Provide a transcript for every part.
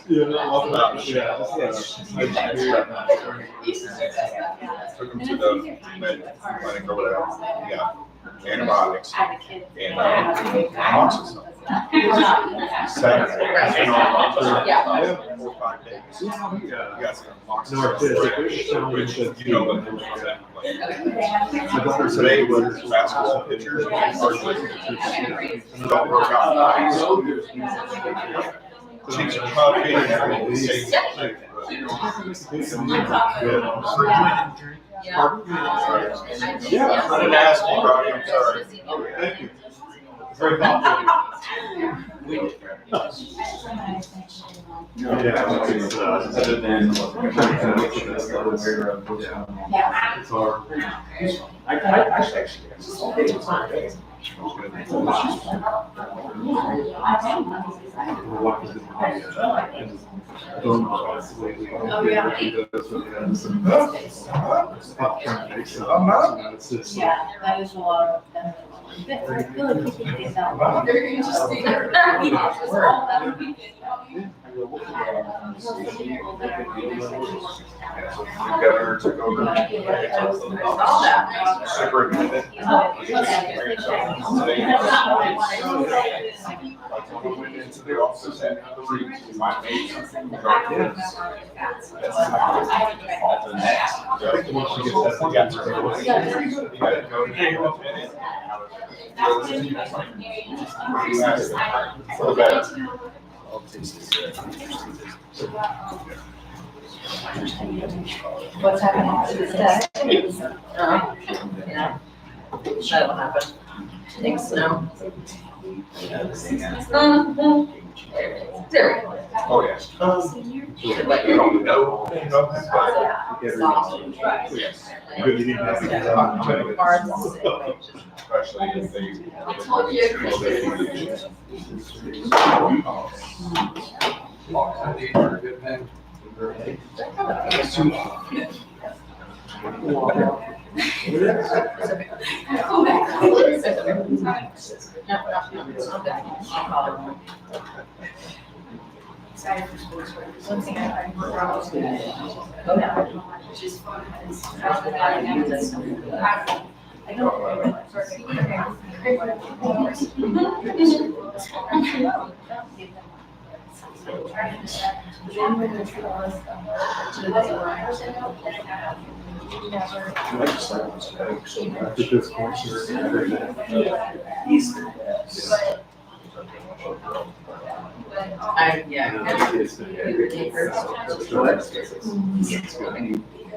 Yeah, no, About yeah, Michelle. Took him to the med clinic or whatever. Yeah. Antibiotics and amoxicillin. Saturday. And on 4 or 5 days. You got some amoxicillin, which, you know, what goes on that. Today was basketball pitchers. Don't work out nice. Cheeks are puffy and everything. Yeah, I didn't ask you about it, I'm sorry. Thank you. Very thoughtful. Yeah, other than it's hard. I actually. Yeah, that is a lot of. I feel like you can get that one. Very interesting. Governor took over. Superintendent. Went into the office and my mate. What's happening to this day? Yeah. That'll happen. Thanks, no. There. Oh, yes. But You don't know. Yes. Good you didn't have to. Especially if they. One thing I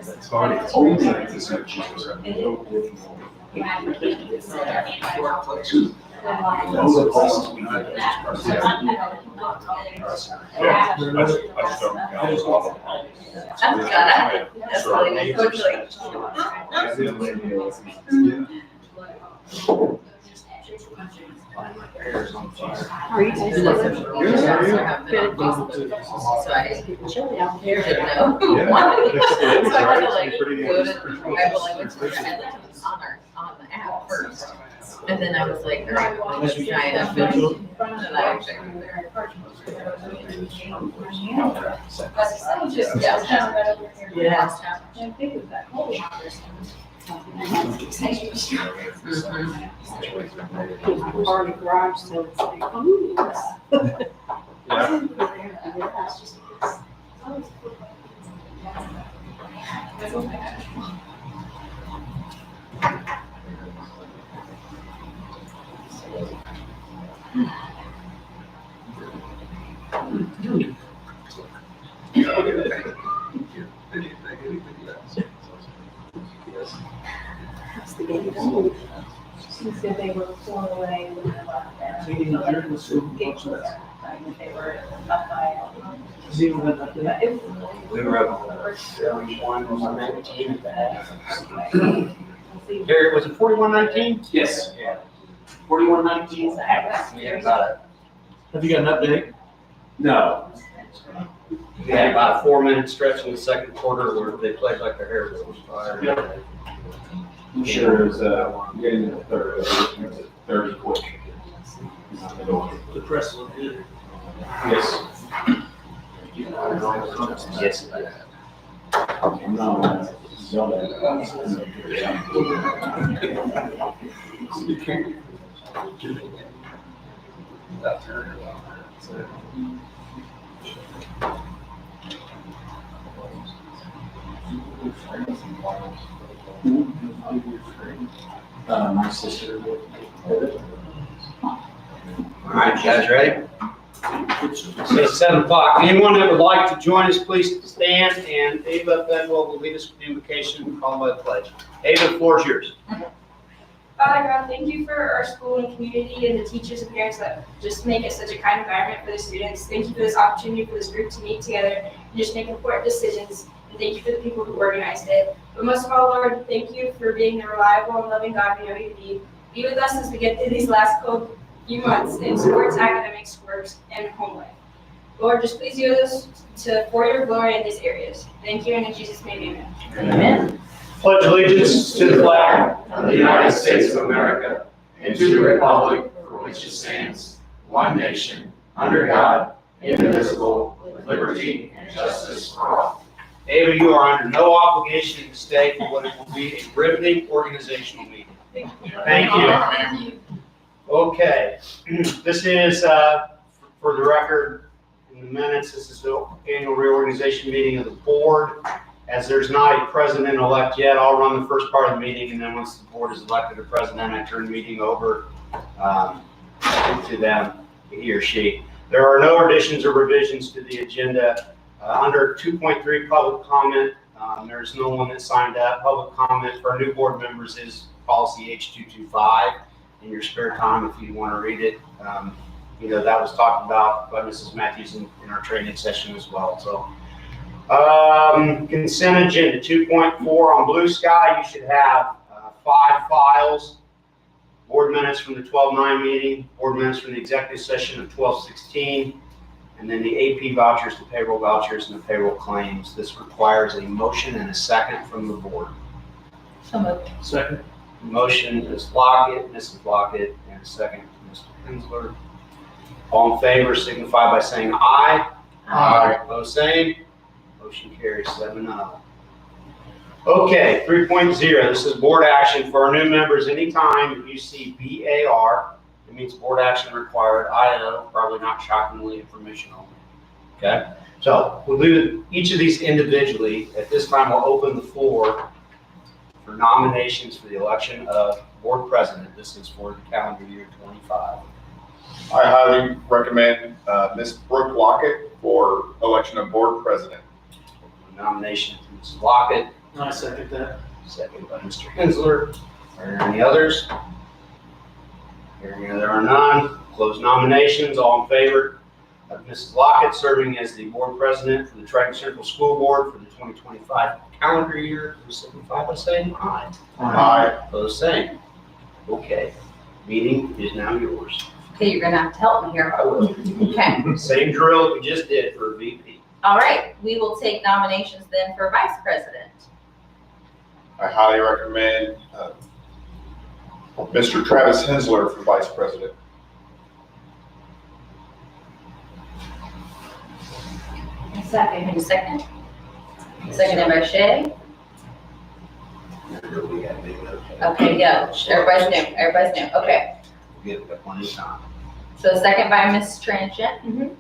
It's hard. It's always like this. Are you guys? On the app first. And then I was like, all right, well, let's try it official. And I actually. Already garage, so it's like, ooh. That's the game. She said they were torn away when they left there. They were up by. They were up 41-19. Gary, was it 41-19? Yes. Yeah. 41-19. Have you got an update? No. We had about a 4-minute stretch in the second quarter where they played like their hair was on fire. I'm sure it's getting to the third quick. The press looked good. Yes. Yes. My sister. All right, you guys ready? So it's 7 o'clock. Anyone that would like to join us, please stand, and Ava Bedwell will lead us with the invocation followed by the pledge. Ava, the floor is yours. Father God, thank you for our school and community and the teachers and parents that just make it such a kind environment for the students. Thank you for this opportunity for this group to meet together and just make important decisions. And thank you for the people who organized it. But most of all, Lord, thank you for being the reliable and loving God we know you to be. Be with us as we get through these last few months in sports, academics, works, and home life. Lord, just please use us for your glory in these areas. Thank you, and in Jesus' name, amen. Amen. Pledge allegiance to the flag of the United States of America, and to the republic for which it stands, one nation, under God, indivisible, with liberty and justice for all. Ava, you are under no obligation to stay for what it will be a riveting organizational meeting. Thank you. Okay, this is, for the record, in the minutes, this is the annual reorganization meeting of the board. As there's not a president-elect yet, I'll run the first part of the meeting, and then once the board is elected a president, I turn the meeting over to them, he or she. There are no additions or revisions to the agenda. Under 2.3 public comment, there's no one that signed up. Public comment for our new board members is policy H225. In your spare time, if you want to read it, that was talked about by Mrs. Matthews in our training session as well. So, consent agenda 2.4 on Blue Sky, you should have 5 files. Board minutes from the 12/9 meeting, board minutes from the executive session of 12/16, and then the AP vouchers, the payroll vouchers, and the payroll claims. This requires a motion and a second from the board. So moved. Second. Motion is Lockett, Mrs. Lockett, and a second, Mr. Hensler. All in favor signify by saying aye. Aye. Opposed, same. Motion carries 7-0. Okay, 3.0, this is board action for our new members. Anytime you see BAR, it means board action required. IO, probably not shockingly, information only. Okay, so we'll do each of these individually. At this time, we'll open the floor for nominations for the election of board president. This is for the calendar year 25. I highly recommend Ms. Brooke Lockett for election of board president. Nomination from Mrs. Lockett, I second that. second by Mr. Hensler. Are there any others? Hearing there are none, close nominations. All in favor of Mrs. Lockett serving as the board president for the Triton Central School Board for the 2025 calendar year, signify by saying aye. Aye. Opposed, same. Okay, meeting is now yours. Okay, you're gonna have to help me here. I will. Okay. Same drill we just did for VP. All right, we will take nominations then for vice president. I highly recommend Mr. Travis Hensler for vice president. Second. Need a second? Seconded by Shay. Okay, yeah, everybody's new, okay. Give it plenty of time. So second by Ms. Tranchant.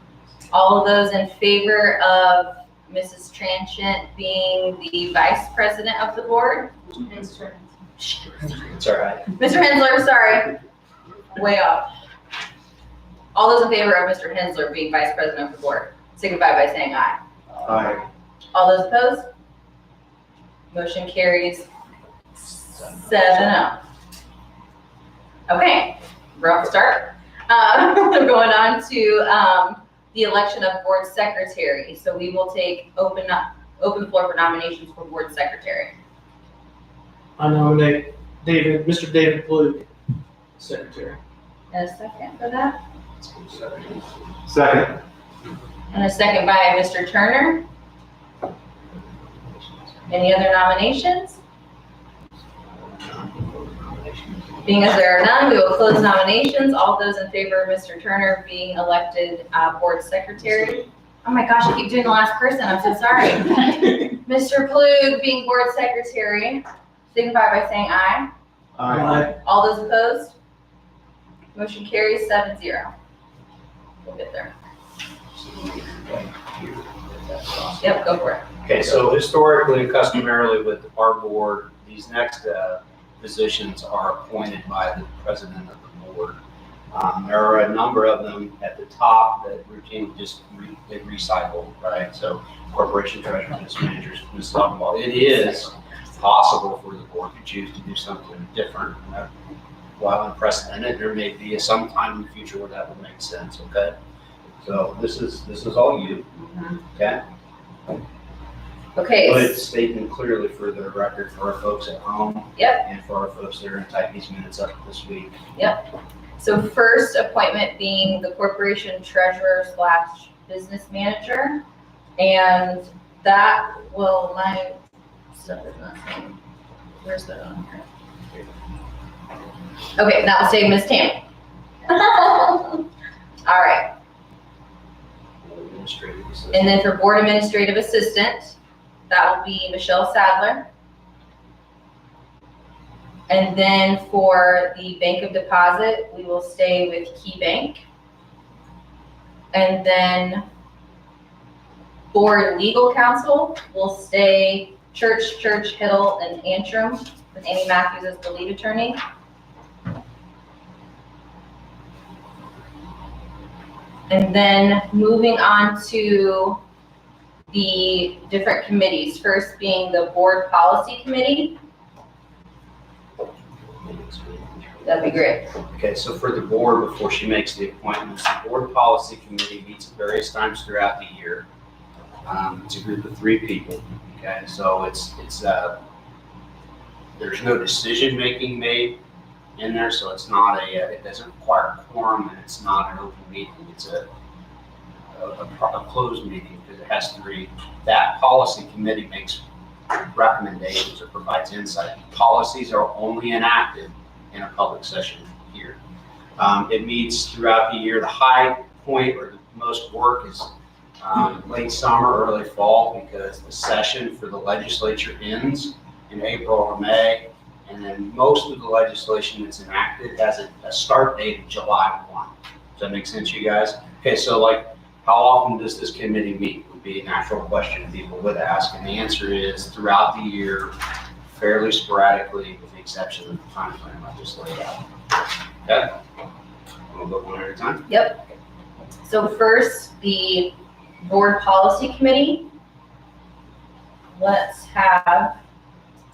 All of those in favor of Mrs. Tranchant being the vice president of the board? It's all right. Mr. Hensler, sorry, way off. All those in favor of Mr. Hensler being vice president of the board, signify by saying aye. Aye. All those opposed? Motion carries 7-0. Okay, rough start. Going on to the election of board secretary. So we will take open floor for nominations for board secretary. I nominate Mr. David Blue, secretary. And a second for that? Second. And a second by Mr. Turner. Any other nominations? Being as there are none, we will close nominations. All those in favor of Mr. Turner being elected board secretary, Oh my gosh, I keep doing the last person, I'm so sorry. Mr. Plug being board secretary, signify by saying aye. Aye. All those opposed? Motion carries 7-0. We'll get there. Yep, go for it. Okay, so historically and customarily with our board, these next positions are appointed by the president of the board. There are a number of them at the top that routinely just they recycle, right? So corporation treasurer, business managers, Ms. Lovell. It is possible for the board to choose to do something different. While unprecedented, there may be some time in the future where that would make sense, okay? So this is all you, okay? Okay. But stating clearly for the record for our folks at home. Yep. And for our folks that are going to type these minutes up this week. Yep. So first appointment being the corporation treasurer / business manager. And that will, my stuff is not saying, where's that on here? Okay, that will say Miss Tammy. All right. Administrative assistant. And then for board administrative assistant, that will be Michelle Sadler. And then for the bank of deposit, we will stay with Key Bank. And then board legal counsel will stay Church, Hiddle, and Antrim with Amy Matthews as the lead attorney. And then moving on to the different committees, first being the board policy committee. That'd be great. Okay, so for the board, before she makes the appointments, the board policy committee meets at various times throughout the year. It's a group of 3 people, okay? So it's there's no decision-making made in there, so it's not it doesn't require a quorum, and it's not an open meeting. It's a closed meeting because it has 3. That policy committee makes recommendations or provides insight. Policies are only enacted in a public session here. It meets throughout the year. The high point or the most work is late summer, early fall, because the session for the legislature ends in April or May, and then most of the legislation that's enacted has a start date of July 1. Does that make sense, you guys? Okay, so like, how often does this committee meet would be a natural question people would ask, and the answer is throughout the year, fairly sporadically, with the exception of the time frame I just laid out. Okay? We'll go one at a time. Yep. So first, the board policy committee. Let's have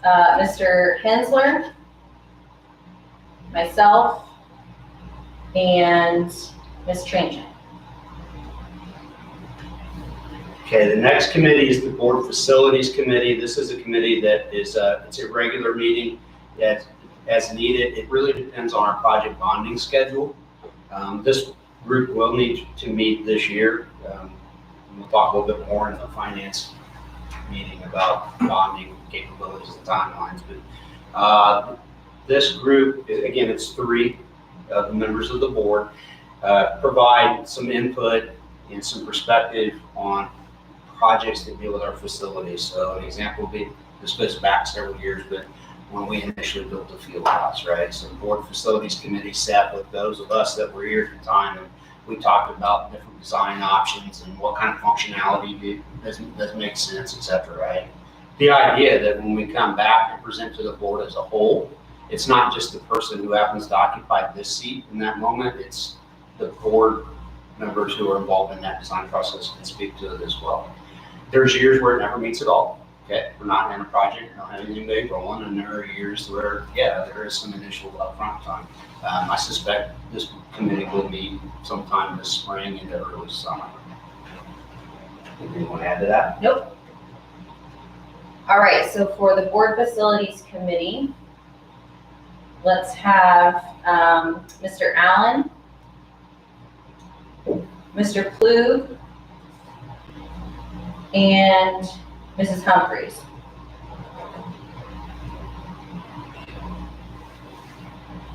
Mr. Hensler, myself, and Ms. Trajan. Okay, the next committee is the Board Facilities Committee. This is a committee that is, it's a regular meeting as needed. It really depends on our project bonding schedule. This group will need to meet this year. We'll talk a little bit more in the finance meeting about bonding capabilities and timelines. But this group, again, it's 3 members of the board, provide some input and some perspective on projects that deal with our facilities. So an example would be, this goes back several years, but when we initially built the field house, right? So the board facilities committee sat with those of us that were here at the time, and we talked about different design options and what kind of functionality does make sense, et cetera, right? The idea that when we come back and present to the board as a whole, it's not just the person who happens to occupy this seat in that moment, it's the board members who are involved in that design process can speak to it as well. There's years where it never meets at all. Okay, we're not in a project, we don't have anything big rolling, and there are years where, yeah, there is some initial upfront time. I suspect this committee will meet sometime this spring into early summer. Anything you want to add to that? Nope. All right, so for the board facilities committee, let's have Mr. Allen, Mr. Plug, and Mrs. Humphreys.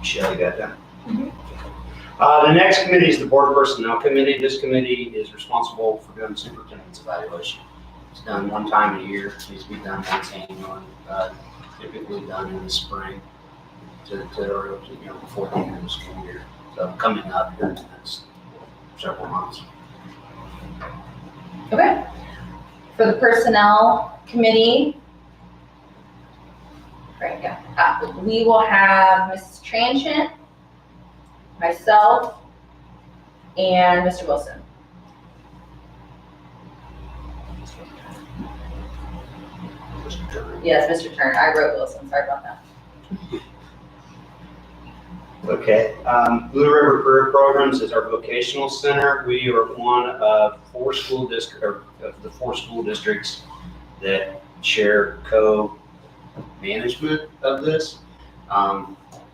Michelle, you got that? The next committee is the Board Personnel Committee. This committee is responsible for doing superintendent's evaluation. It's done one time a year. It needs to be done once annually, typically done in the spring before the end of the school year. So coming up here in the next several months. Okay. For the Personnel Committee, right, yeah, we will have Mrs. Tranchant, myself, and Mr. Wilson. Yes, Mr. Turner. I wrote Wilson. Sorry about that. Okay, Blue River Career Programs is our vocational center. We are one of the 4 school districts that share co-management of this.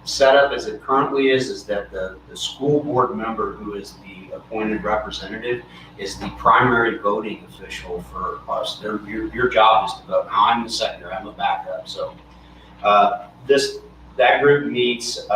Setup as it currently is that the school board member, who is the appointed representative, is the primary voting official for us. Your job is to vote. Now, I'm the secondary, I'm a backup. So that group meets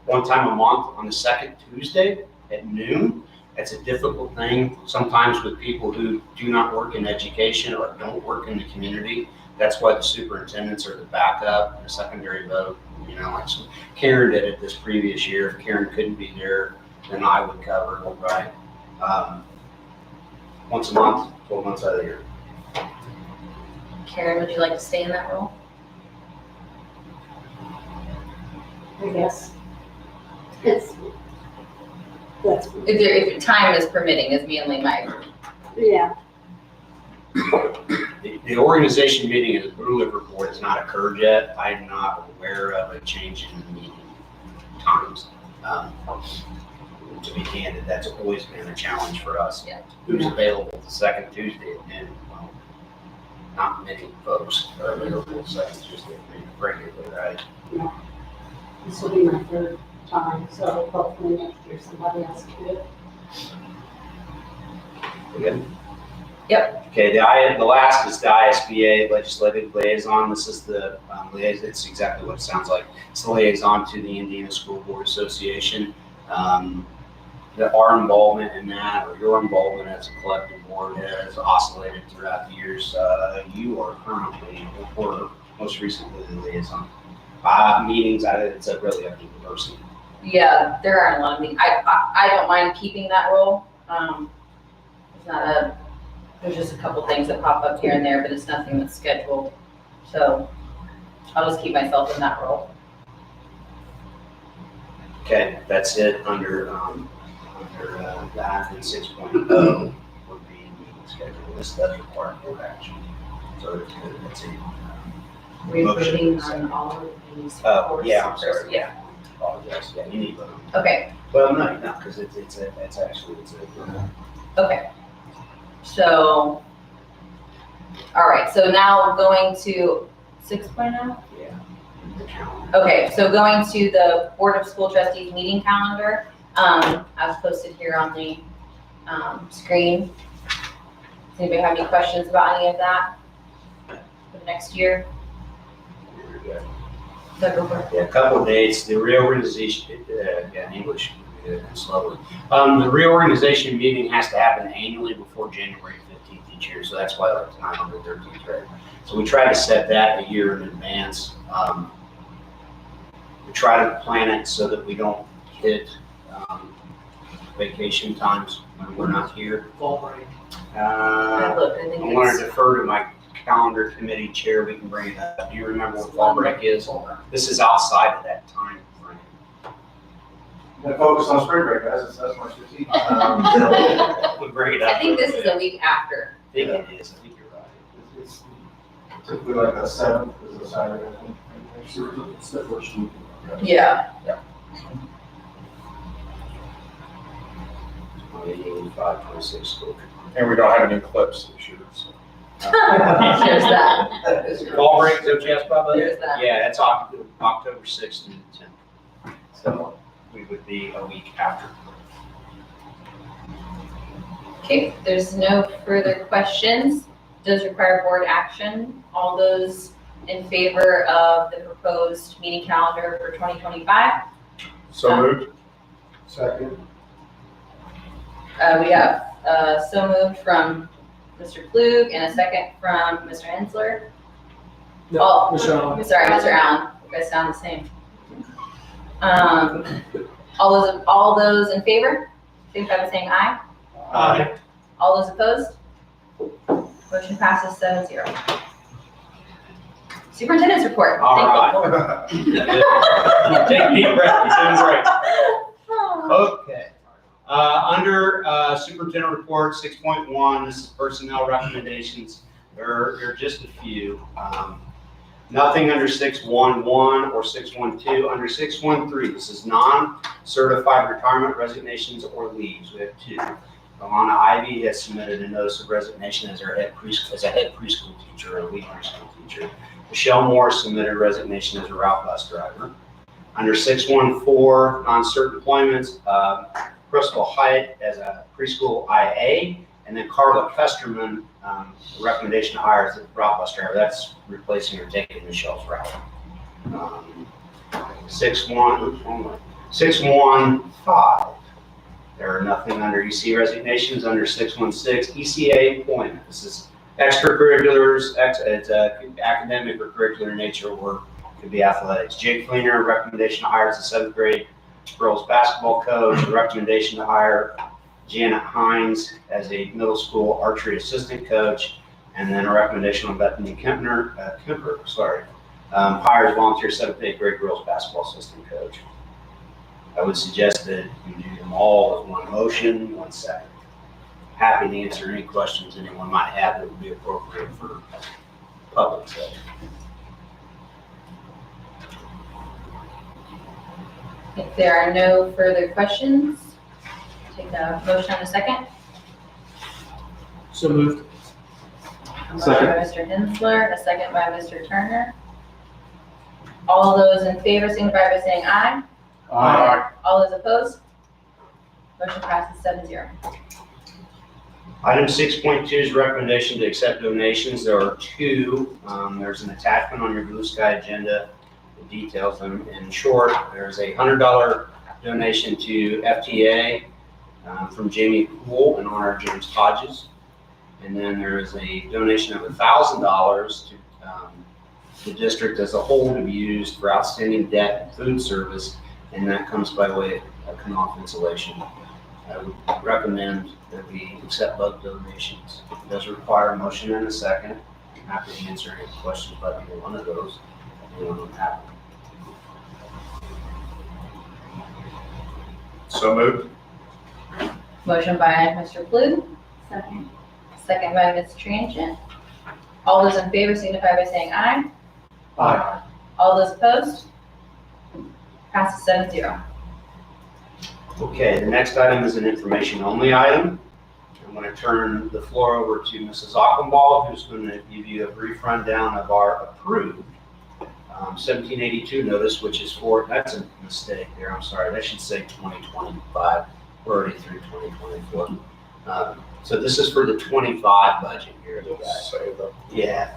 one time a month on the second Tuesday at noon. It's a difficult thing sometimes with people who do not work in education or don't work in the community. That's why the superintendents are the backup and the secondary vote. Like Karen did it this previous year. If Karen couldn't be there, then I would cover it, right? Once a month, 12 months out of the year. Karen, would you like to stay in that role? I guess. That's If time is permitting, is mainly my. yeah. The organization meeting of the Blue River Board has not occurred yet. I'm not aware of a change in the meeting times. To be candid, that's always been a challenge for us. Yeah. Who's available the second Tuesday at noon? Well, not many folks are available the second Tuesday at noon regularly, right? This will be my 3rd time, so hopefully next year somebody else can do it. We good? Yep. Okay, the last is the ISBA Legislative Liaison. This is the liaison. It's exactly what it sounds like. It's the liaison to the Indiana School Board Association. Our involvement in that, or your involvement as a collective board, has oscillated throughout the years. You are currently, or most recently, the liaison. Meetings, it's really up to the person. Yeah, there aren't a lot of meetings. I don't mind keeping that role. There's just a couple things that pop up here and there, but it's nothing that's scheduled. So I'll just keep myself in that role. Okay, that's it under that, and 6.0 would be meeting schedule. This does require board action. So that's it. We're voting on all of these. Yeah, I'm sorry. Yeah. Apologize. Yeah, you need them. Okay. Well, no, because it's a. Okay. So, all right. So now going to 6.0. Yeah. The calendar. Okay. So going to the Board of School Trustees meeting calendar. I've posted here on the screen. Does anybody have any questions about any of that for the next year? Yeah, a couple of dates. The reorganization, English, slowly. The reorganization meeting has to happen annually before January 15th each year, so that's why like tonight on the 13th, right? So we try to set that a year in advance. We try to plan it so that we don't hit vacation times when we're not here. Fall break. I'm going to defer to my calendar committee chair. We can bring it up. Do you remember what fall break is? This is outside of that time frame. I'm focus on spring break, guys. That's my strategy. We'll bring it up. I think this is a week after. I think it is. I think you're right. It's typically like a 7th is a Saturday, I think. It's the first week. Yeah. 25, 26 school. And we don't have any clips this year, so. There's that. Fall break, is that what you asked about? There's that. Yeah, that's October 6th and 10th. So we would be a week after. Okay, there's no further questions. Does require board action. All those in favor of the proposed meeting calendar for 2025? So moved. Second. We have, so moved from Mr. Klug and a second from Mr. Hensler. No, Oh, Mr. Allen. Sorry, Mr. Allen, you guys sound the same. All those in favor, signify by saying aye. Aye. All those opposed? Motion passes 7-0. Superintendent's report. All Thank you. right. Take a deep breath, it's in break. Okay. Under superintendent report 6.1, this is personnel recommendations. There are just a few. Nothing under 6.11 or 6.12. Under 6.13, this is non-certified retirement resignations or leaves. We have two. Alana Ivy has submitted a notice of resignation as a head preschool teacher or lead preschool teacher. Michelle Moore submitted resignation as a route bus driver. Under 6.14, non-certain employments, Crystal Hyatt as a preschool IA, and then Carla Kesterman, recommendation to hire as a route bus driver. That's replacing or taking Michelle's route. 6.15. There are nothing under EC resignations. Under 6.16, ECA appointment. This is extracurriculars, it's academic or curricular nature work. Could be athletics. Jake Fleener, recommendation to hire as a 7th grade girls basketball coach. A recommendation to hire Janet Hines as a middle school archery assistant coach. And then a recommendation on Bethany Kemper, hires volunteer 7th and 8th grade girls basketball assistant coach. I would suggest that you do them all as one motion, 1 second. Happy to answer any questions anyone might have that would be appropriate for public session. If there are no further questions, take a motion in a second. So moved. A motion by Mr. Hensler, a second by Mr. Turner. All those in favor signify by saying aye. Aye. All those opposed? Motion passes 7-0. Item 6.2 is recommendation to accept donations. There are two. There's an attachment on your Blue Sky agenda that details them. In short, there's a $100 donation to FTA from Jamie Poole in honor of James Hodges. And then there is a donation of $1,000 to the district as a whole to be used for outstanding debt and food service, and that comes by way of Knopf insulation. I would recommend that we accept both donations. It does require a motion and a second. I'm happy to answer any questions about either one of those. Anyone would have them. So moved. Motion by Mr. Klug. Second. Second by Ms. Transient. All those in favor signify by saying aye. Aye. All those opposed? Passes 7-0. Okay, the next item is an information-only item. I'm going to turn the floor over to Mrs. Ockenball, who's going to give you a brief rundown of our approved 1782 notice, which is for, that's a mistake there, I'm sorry, that should say 2025. We're already through 2024. So this is for the 25 budget year, you guys. Yeah,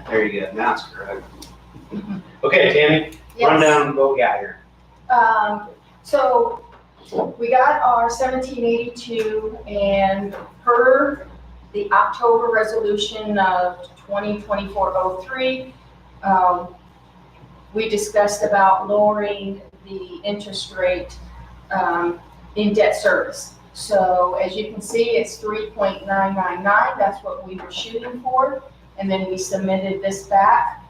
there you go, now it's correct. Okay, Tammy, run down what we got here. So we got our 1782, and per the October resolution of 2024-03, we discussed about lowering the interest rate in debt service. So as you can see, it's 3.999. That's what we were shooting for. And then we submitted this back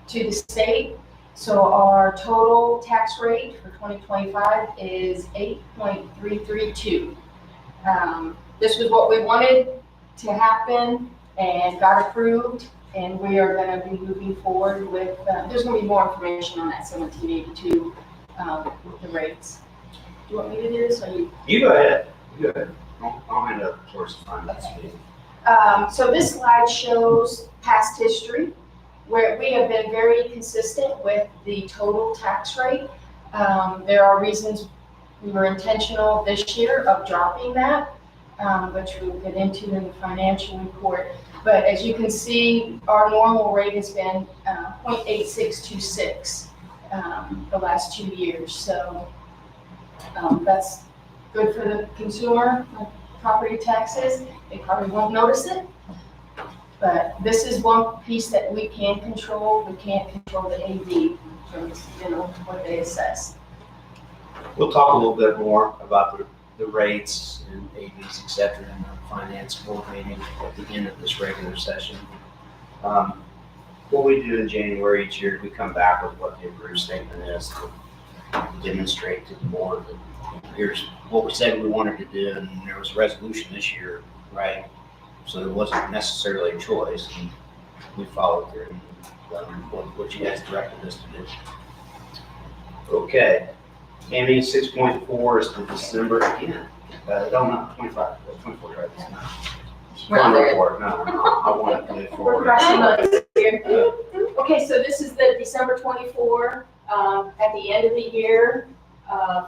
to the state. So our total tax rate for 2025 is 8.332. This was what we wanted to happen and got approved, and we are going to be moving forward with, there's going to be more information on that 1782 with the rates. Do you want me to do this, or you? You go ahead. You go ahead. I'll hand up towards the front. That's me. So this slide shows past history, where we have been very consistent with the total tax rate. There are reasons we were intentional this year of dropping that, which we'll get into in the financial report. But as you can see, our normal rate has been 0.8626 the last 2 years. So that's good for the consumer. property taxes. They probably won't notice it. But this is one piece that we can control. We can't control the AV from, what they assess. We'll talk a little bit more about the rates and AVs, et cetera, in the finance board meeting at the end of this regular session. What we do in January each year, we come back with what the approved statement is to demonstrate to the board that here's what we said we wanted to do, and there was a resolution this year, right? So there wasn't necessarily a choice, and we followed through and done what you guys directed us to do. Okay, Tammy, 6.4 is the December again. Not 25, 24, right? It's not. We're not there. Report, no, I want to move We're forward. crossing lines here. Okay, so this is the December 24, at the end of the year,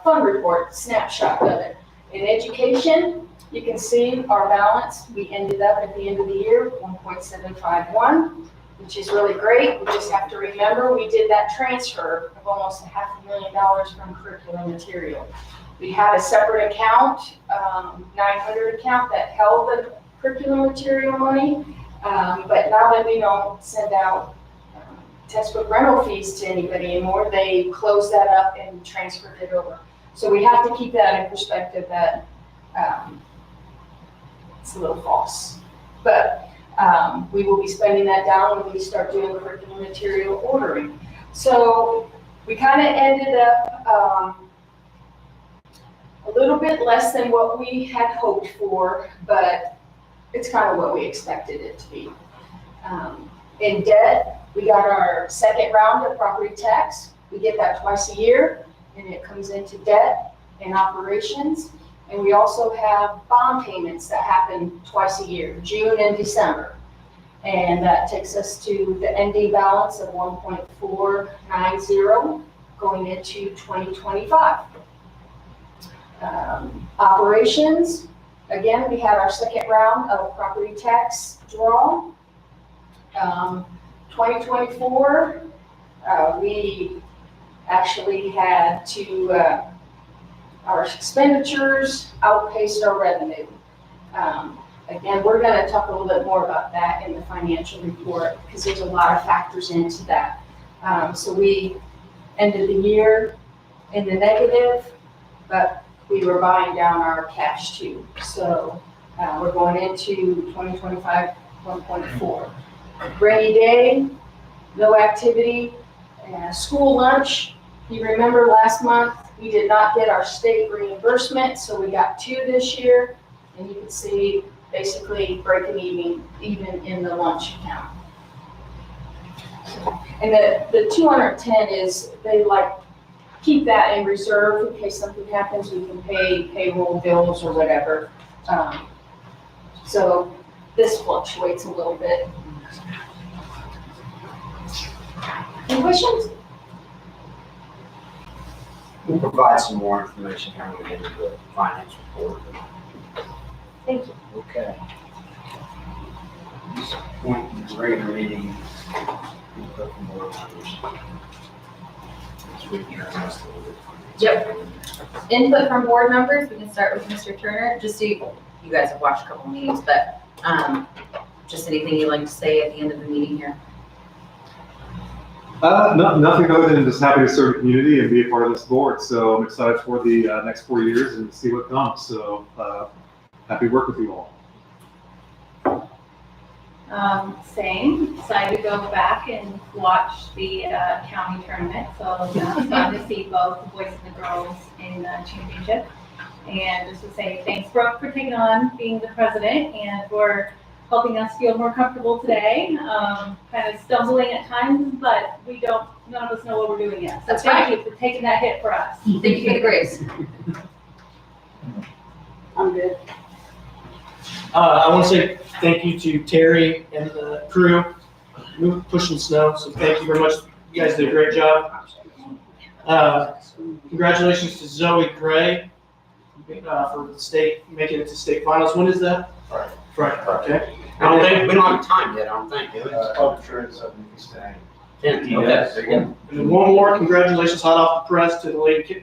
fund report, snapshot of it. In education, you can see our balance. We ended up at the end of the year, 1.751, which is really great. We just have to remember, we did that transfer of almost $500,000 from curriculum material. We had a separate account, 900 account that held the curriculum material money, but now that we don't send out textbook rental fees to anybody anymore, they closed that up and transferred it over. So we have to keep that in perspective that it's a little false. But we will be spending that down when we start doing curriculum material ordering. So we kind of ended up a little bit less than what we had hoped for, but it's kind of what we expected it to be. In debt, we got our second round of property tax. We get that twice a year, and it comes into debt and operations. And we also have bond payments that happen twice a year, June and December. And that takes us to the ending balance of 1.490 going into 2025. Operations, again, we had our second round of property tax draw. 2024, we actually had to, our expenditures outpaced our revenue. Again, we're going to talk a little bit more about that in the financial report because there's a lot of factors into that. So we ended the year in the negative, but we were buying down our cash too. So we're going into 2025, 1.4. Rainy day, no activity, school lunch. You remember last month, we did not get our state reimbursement, so we got 2 this year. And you can see basically breaking even in the lunch account. And the 210 is, they keep that in reserve in case something happens, we can pay payroll bills or whatever. So this fluctuates a little bit. Any questions? We'll provide some more information when we get into the finance report. Thank you. Okay. This point in the regular meeting, we'll go from board members. This week, you're asked a little bit. Yep. Input from board members, we can start with Mr. Turner, just so you guys have watched a couple meetings, but just anything you'd like to say at the end of the meeting here. Nothing other than just happy to serve the community and be a part of this board. So I'm excited for the next 4 years and see what comes. So happy to work with you all. Same, excited to go back and watch the county tournament. So it's fun to see both the boys and the girls in the championship. And just to say thanks, Brooke, for taking on being the president and for helping us feel more comfortable today. Kind of stumbling at times, but none of us know what we're doing yet. So That's thank you for taking that hit for us. Thank you for the grace. I'm good. I want to say thank you to Terry and the crew pushing snow. So thank you very much. You guys did a great job. Congratulations to Zoe Gray for the state, making it to state finals. When is that? Friday. Okay. I don't think, we don't have time yet, I don't think. Arbitrary something you say. 10th, okay, there you go. And then one more, congratulations hot off the press to the Lady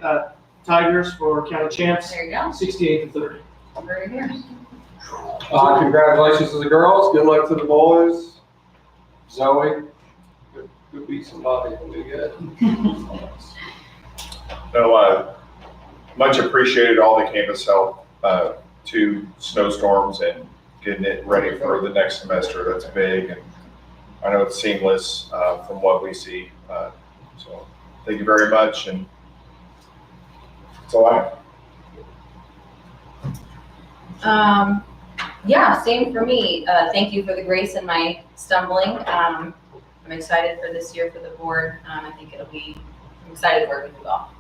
Tigers for county champs, There you go. 68-30. Right here. Congratulations to the girls, good luck to the boys. Zoe, could be somebody, will be good. No, much appreciated all the campus help, to snowstorms and getting it ready for the next semester. That's big, and I know it's seamless, from what we see. So thank you very much, and that's all I have. Yeah, same for me. Thank you for the grace in my stumbling. I'm excited for this year for the board. I think I'm excited to work with you all.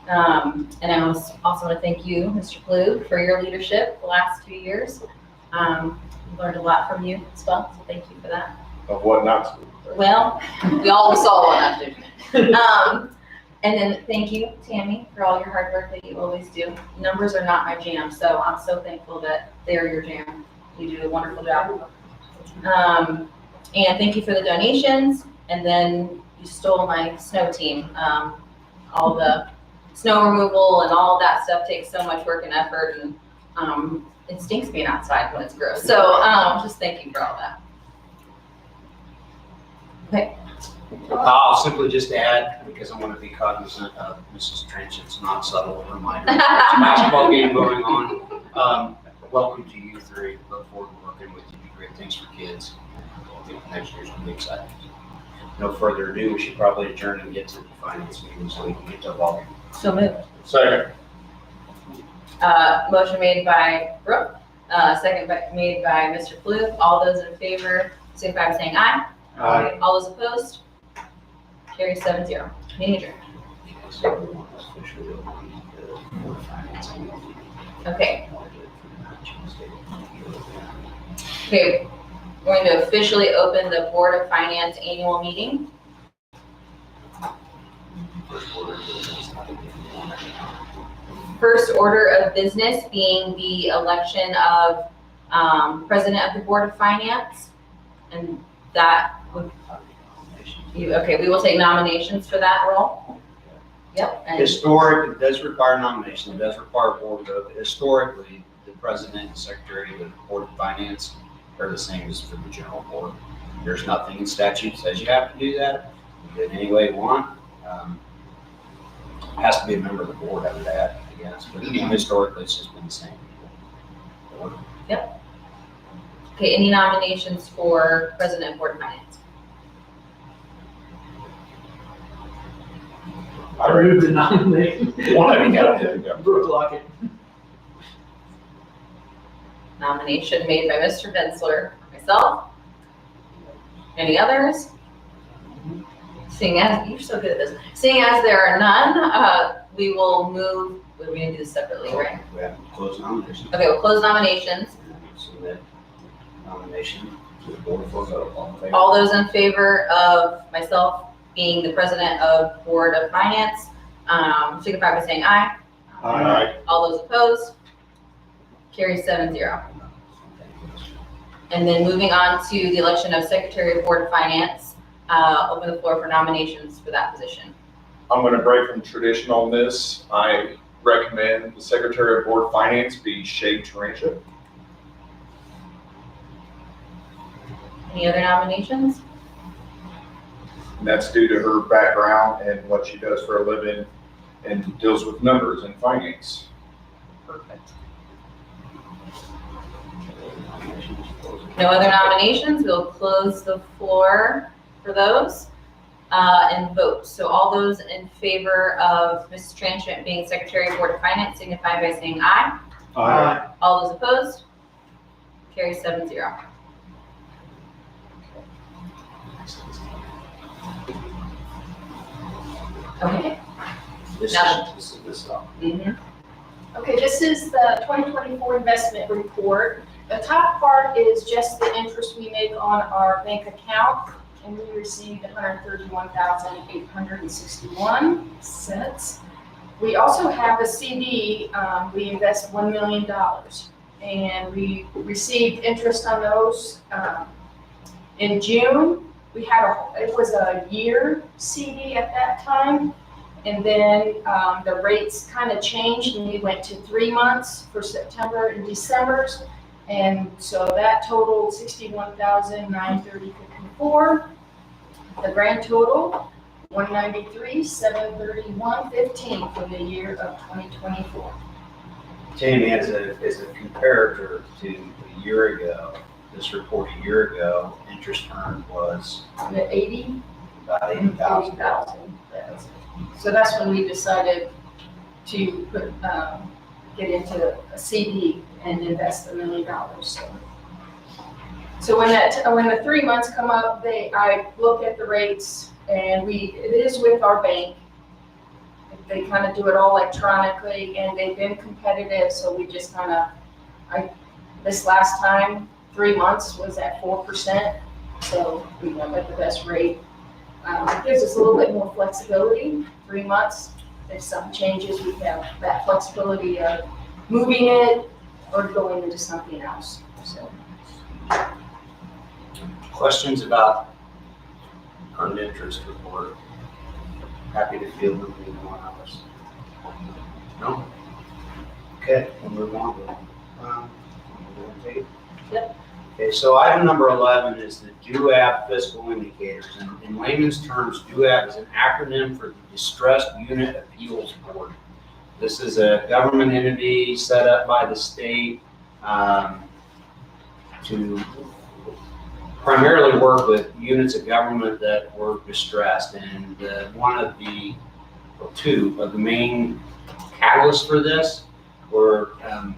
And I also want to thank you, Mr. Klug, for your leadership the last 2 years. Learned a lot from you as well, so thank you for that. Of what not to. Well, we all saw what not to do. And then thank you, Tammy, for all your hard work that you always do. Numbers are not my jam, so I'm so thankful that they're your jam. You do a wonderful job. And thank you for the donations. And then you stole my snow team. All the snow removal and all of that stuff takes so much work and effort, and it stinks being outside when it's gross. So just thank you for all that. Okay. I'll simply just add, because I want to be cognizant of Mrs. Trench's not subtle reminder. There's a basketball game going on. Welcome to you three. Look forward to working with you. Do great things for kids. I think next year's going to be exciting. No further ado, we should probably adjourn and get to the finance meeting so we can get to volume. So moved. Second. Motion made by Brooke, second made by Mr. Klug. All those in favor, signify by saying aye. Aye. All those opposed? Carry 7-0. Meeting adjourned. Okay. Okay, we're going to officially open the Board of Finance annual meeting. First order of business being the election of President of the Board of Finance. And that would, okay, we will take nominations for that role. Yep. And Historic, it does require nomination, it does require board vote. Historically, the president and secretary of the Board of Finance are the same as for the general board. There's nothing in statute that says you have to do that. You do it any way you want. Has to be a member of the board, I would add, I guess, but historically it's just been the same. Yep. Okay, any nominations for President of Board of Finance? I move to nominate. One of you got it. Brooke Lockett. Nomination made by Mr. Bensler, myself. Any others? Seeing as, you're so good at this. Seeing as there are none, we will move, we're going to do this separately, right? We have to close nominations. Okay, we'll close nominations. Submit nomination to the board for vote. All in favor? All those in favor of myself being the president of Board of Finance, signify by saying aye. Aye. All those opposed? Carry 7-0. And then moving on to the election of Secretary of Board of Finance, open the floor for nominations for that position. I'm going to break from tradition on this. I recommend the Secretary of Board of Finance be Shay Tarantula. Any other nominations? And that's due to her background and what she does for a living and deals with numbers and finance. Perfect. No other nominations? We'll close the floor for those and vote. So all those in favor of Mrs. Tranchant being Secretary of Board of Finance signify by saying aye. Aye. All those opposed? Carry 7-0. Okay. This Now- is this up. Mhm. Okay, this is the 2024 investment report. The top part is just the interest we make on our bank account, and we received 131,861 cents. We also have a CD, we invest $1 million, and we received interest on those. In June, we had it was a year CD at that time, And then the rates kind of changed and we went to 3 months for September and December's. And so that totaled $61,930.54. The grand total, $193,731.15 for the year of 2024. Tammy, as a comparator to a year ago, this report a year ago, interest earned was The 80, about $80,000. 80,000. So that's when we decided to put, get into a CD and invest $1 million. So when the 3 months come up, I look at the rates and it is with our bank. They kind of do it all electronically and they've been competitive. So we just kind of, this last time, 3 months was at 4%. So we went with the best rate. It gives us a little bit more flexibility, 3 months. If something changes, we have that flexibility of moving it or going into something else, so. Questions about earned interest report? Happy to field them if anyone else. No? Okay, we'll move on. Yep. Okay, so item number 11 is the DUAB fiscal indicators. And in layman's terms, DUAB is an acronym for the Distressed Unit Appeals Board. This is a government entity set up by the state to primarily work with units of government that were distressed. And two of the main catalysts for this were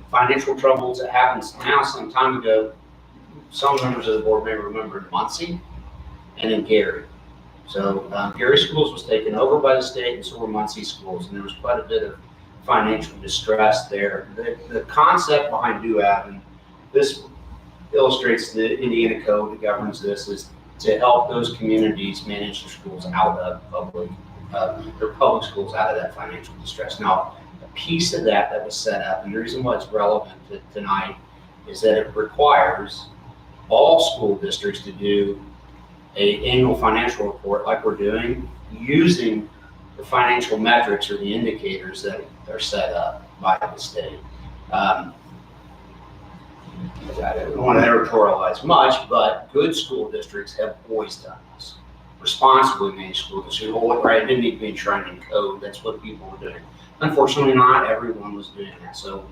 financial troubles that happened now some time ago. Some members of the board may remember in Muncie and in Gary. So Gary Schools was taken over by the state and so were Muncie Schools, and there was quite a bit of financial distress there. The concept behind DUAB, and this illustrates the Indiana code that governs this, is to help those communities manage their schools out of their public schools out of that financial distress. Now, a piece of that was set up, and the reason why it's relevant tonight is that it requires all school districts to do an annual financial report like we're doing, using the financial metrics or the indicators that are set up by the state. I don't want to editorialize much, but good school districts have always done this. Responsibly managed school districts, right? It didn't need to be enshrined in code. That's what people were doing. Unfortunately, not everyone was doing that. So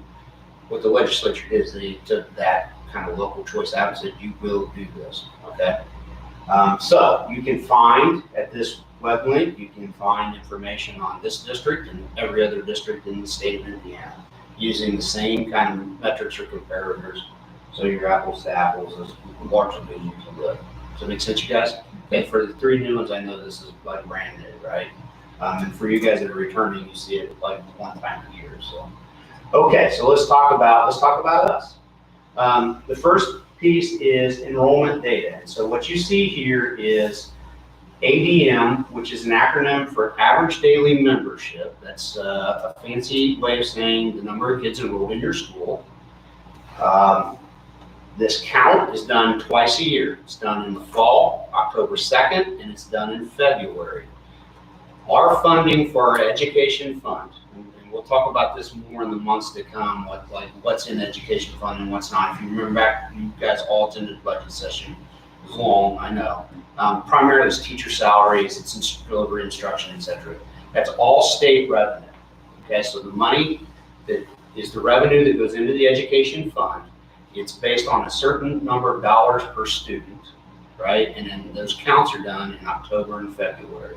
what the legislature did is they took that kind of local choice out and said, you will do this, okay? So you can find at this web link, you can find information on this district and every other district in the state of Indiana using the same kind of metrics or comparators. So your apples to apples is largely you can do. Does that make sense, you guys? Okay, for the 3 new ones, I know this is like brand new, right? And for you guys that are returning, you see it like one time a year. So, okay, so let's talk about us. The first piece is enrollment data. And so what you see here is ADM, which is an acronym for Average Daily Membership. That's a fancy way of saying the number of kids enrolled in your school. This count is done twice a year. It's done in the fall, October 2nd, and it's done in February. Our funding for our education fund, and we'll talk about this more in the months to come, what's in the education fund and what's not. If you remember back, you guys all attended the budget session. It was long, I know. Primarily it's teacher salaries, it's delivery instruction, etc. That's all state revenue. Okay, so the money that is the revenue that goes into the education fund. It's based on a certain number of dollars per student, right? And then those counts are done in October and February.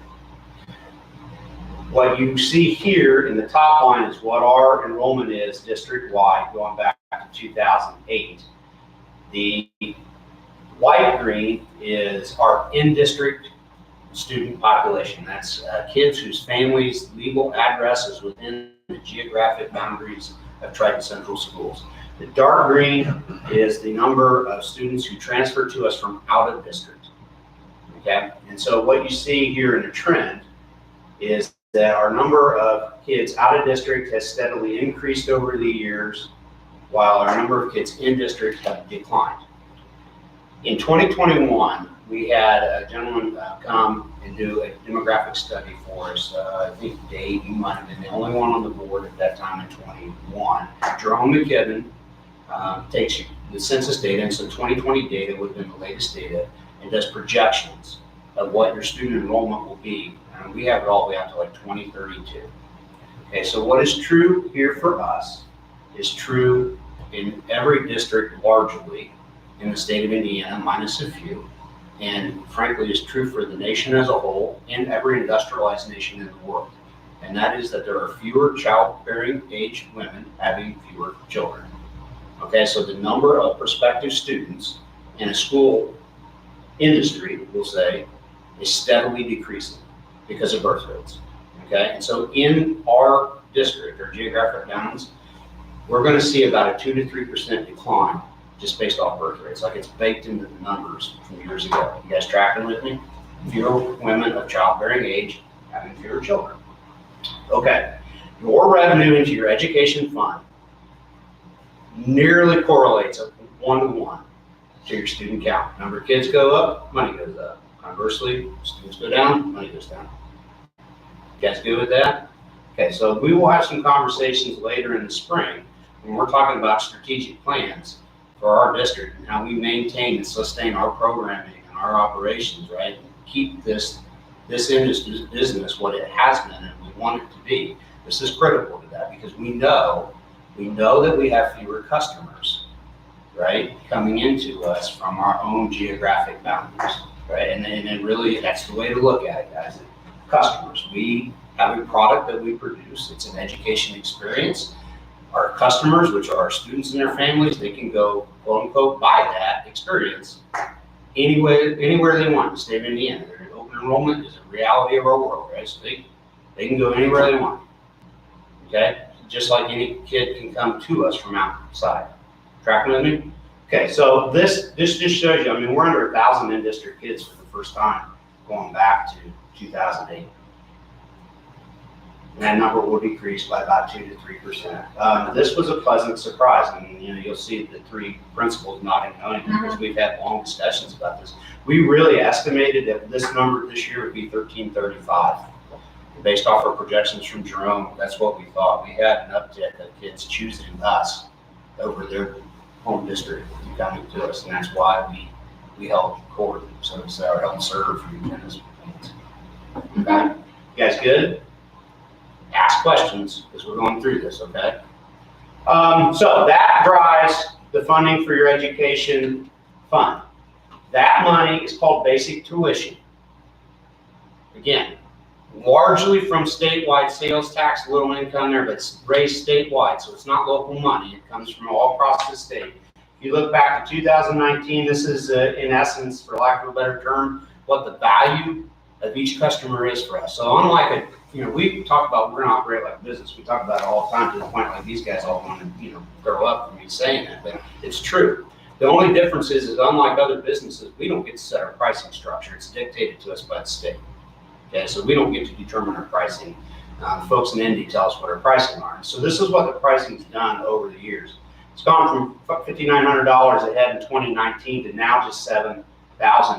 What you see here in the top line is what our enrollment is district-wide going back to 2008. The light green is our in-district student population. That's kids whose families' legal address is within the geographic boundaries of Triton Central Schools. The dark green is the number of students who transfer to us from out of district, okay? And so what you see here in a trend is that our number of kids out of district has steadily increased over the years, while our number of kids in district have declined. In 2021, we had a gentleman come and do a demographic study for us. I think Dave, you might have been the only one on the board at that time in 21. Jerome McKibben takes the census data, and so 2020 data would have been the latest data, and does projections of what your student enrollment will be. And we have it all the way out to like 2032. Okay, so what is true here for us is true in every district largely in the state of Indiana, minus a few, and frankly is true for the nation as a whole and every industrialized nation in the world. And that is that there are fewer childbearing age women having fewer children. Okay, so the number of prospective students in a school industry, we'll say, is steadily decreasing because of birth rates. Okay, and so in our district, or geographic bounds, we're going to see about a 2 to 3% decline just based off birth rates. Like it's baked into the numbers from years ago. You guys tracking with me? Fewer women of childbearing age having fewer children. Okay, your revenue into your education fund nearly correlates 1-to-1 to your student count. Number of kids go up, money goes up. Conversely, students go down, money goes down. You guys good with that? Okay, so we will have some conversations later in the spring when we're talking about strategic plans for our district and how we maintain and sustain our programming and our operations, right? And keep this industry business what it has been and we want it to be. This is critical to that because we know that we have fewer customers, right, coming into us from our own geographic boundaries, right? And it really, that's the way to look at it, guys. Customers. We have a product that we produce. It's an education experience. Our customers, which are our students and their families, they can go, quote unquote, buy that experience anywhere they want in the state of Indiana. Their open enrollment is a reality of our world, right? So they can go anywhere they want, okay? Just like any kid can come to us from outside. Tracking with me? Okay, so this just shows you, I mean, we're under 1,000 in-district kids for the first time going back to 2008. And that number will decrease by about 2 to 3%. This was a pleasant surprise. I mean, you'll see the three principals nodding knowing because we've had long discussions about this. We really estimated that this number this year would be 1335. Based off our projections from Jerome, that's what we thought. We had an uptick of kids choosing us over their home district coming to us, and that's why we held court, so to say, or held serve for you guys. Okay, you guys good? Ask questions as we're going through this, okay? So that drives the funding for your education fund. That money is called basic tuition. Again, largely from statewide sales tax, little income there, but it's raised statewide, so it's not local money. It comes from all across the state. If you look back to 2019, this is in essence, for lack of a better term, what the value of each customer is for us. So unlike we talk about we're gonna operate like a business. We talk about it all the time to the point like these guys all want to, throw up for me saying that, but it's true. The only difference is unlike other businesses, we don't get to set our pricing structure. It's dictated to us by the state. Okay, so we don't get to determine our pricing. Folks in Indy tell us what our pricing are. So this is what the pricing's done over the years. It's gone from $5,900 a head in 2019 to now just $7,000.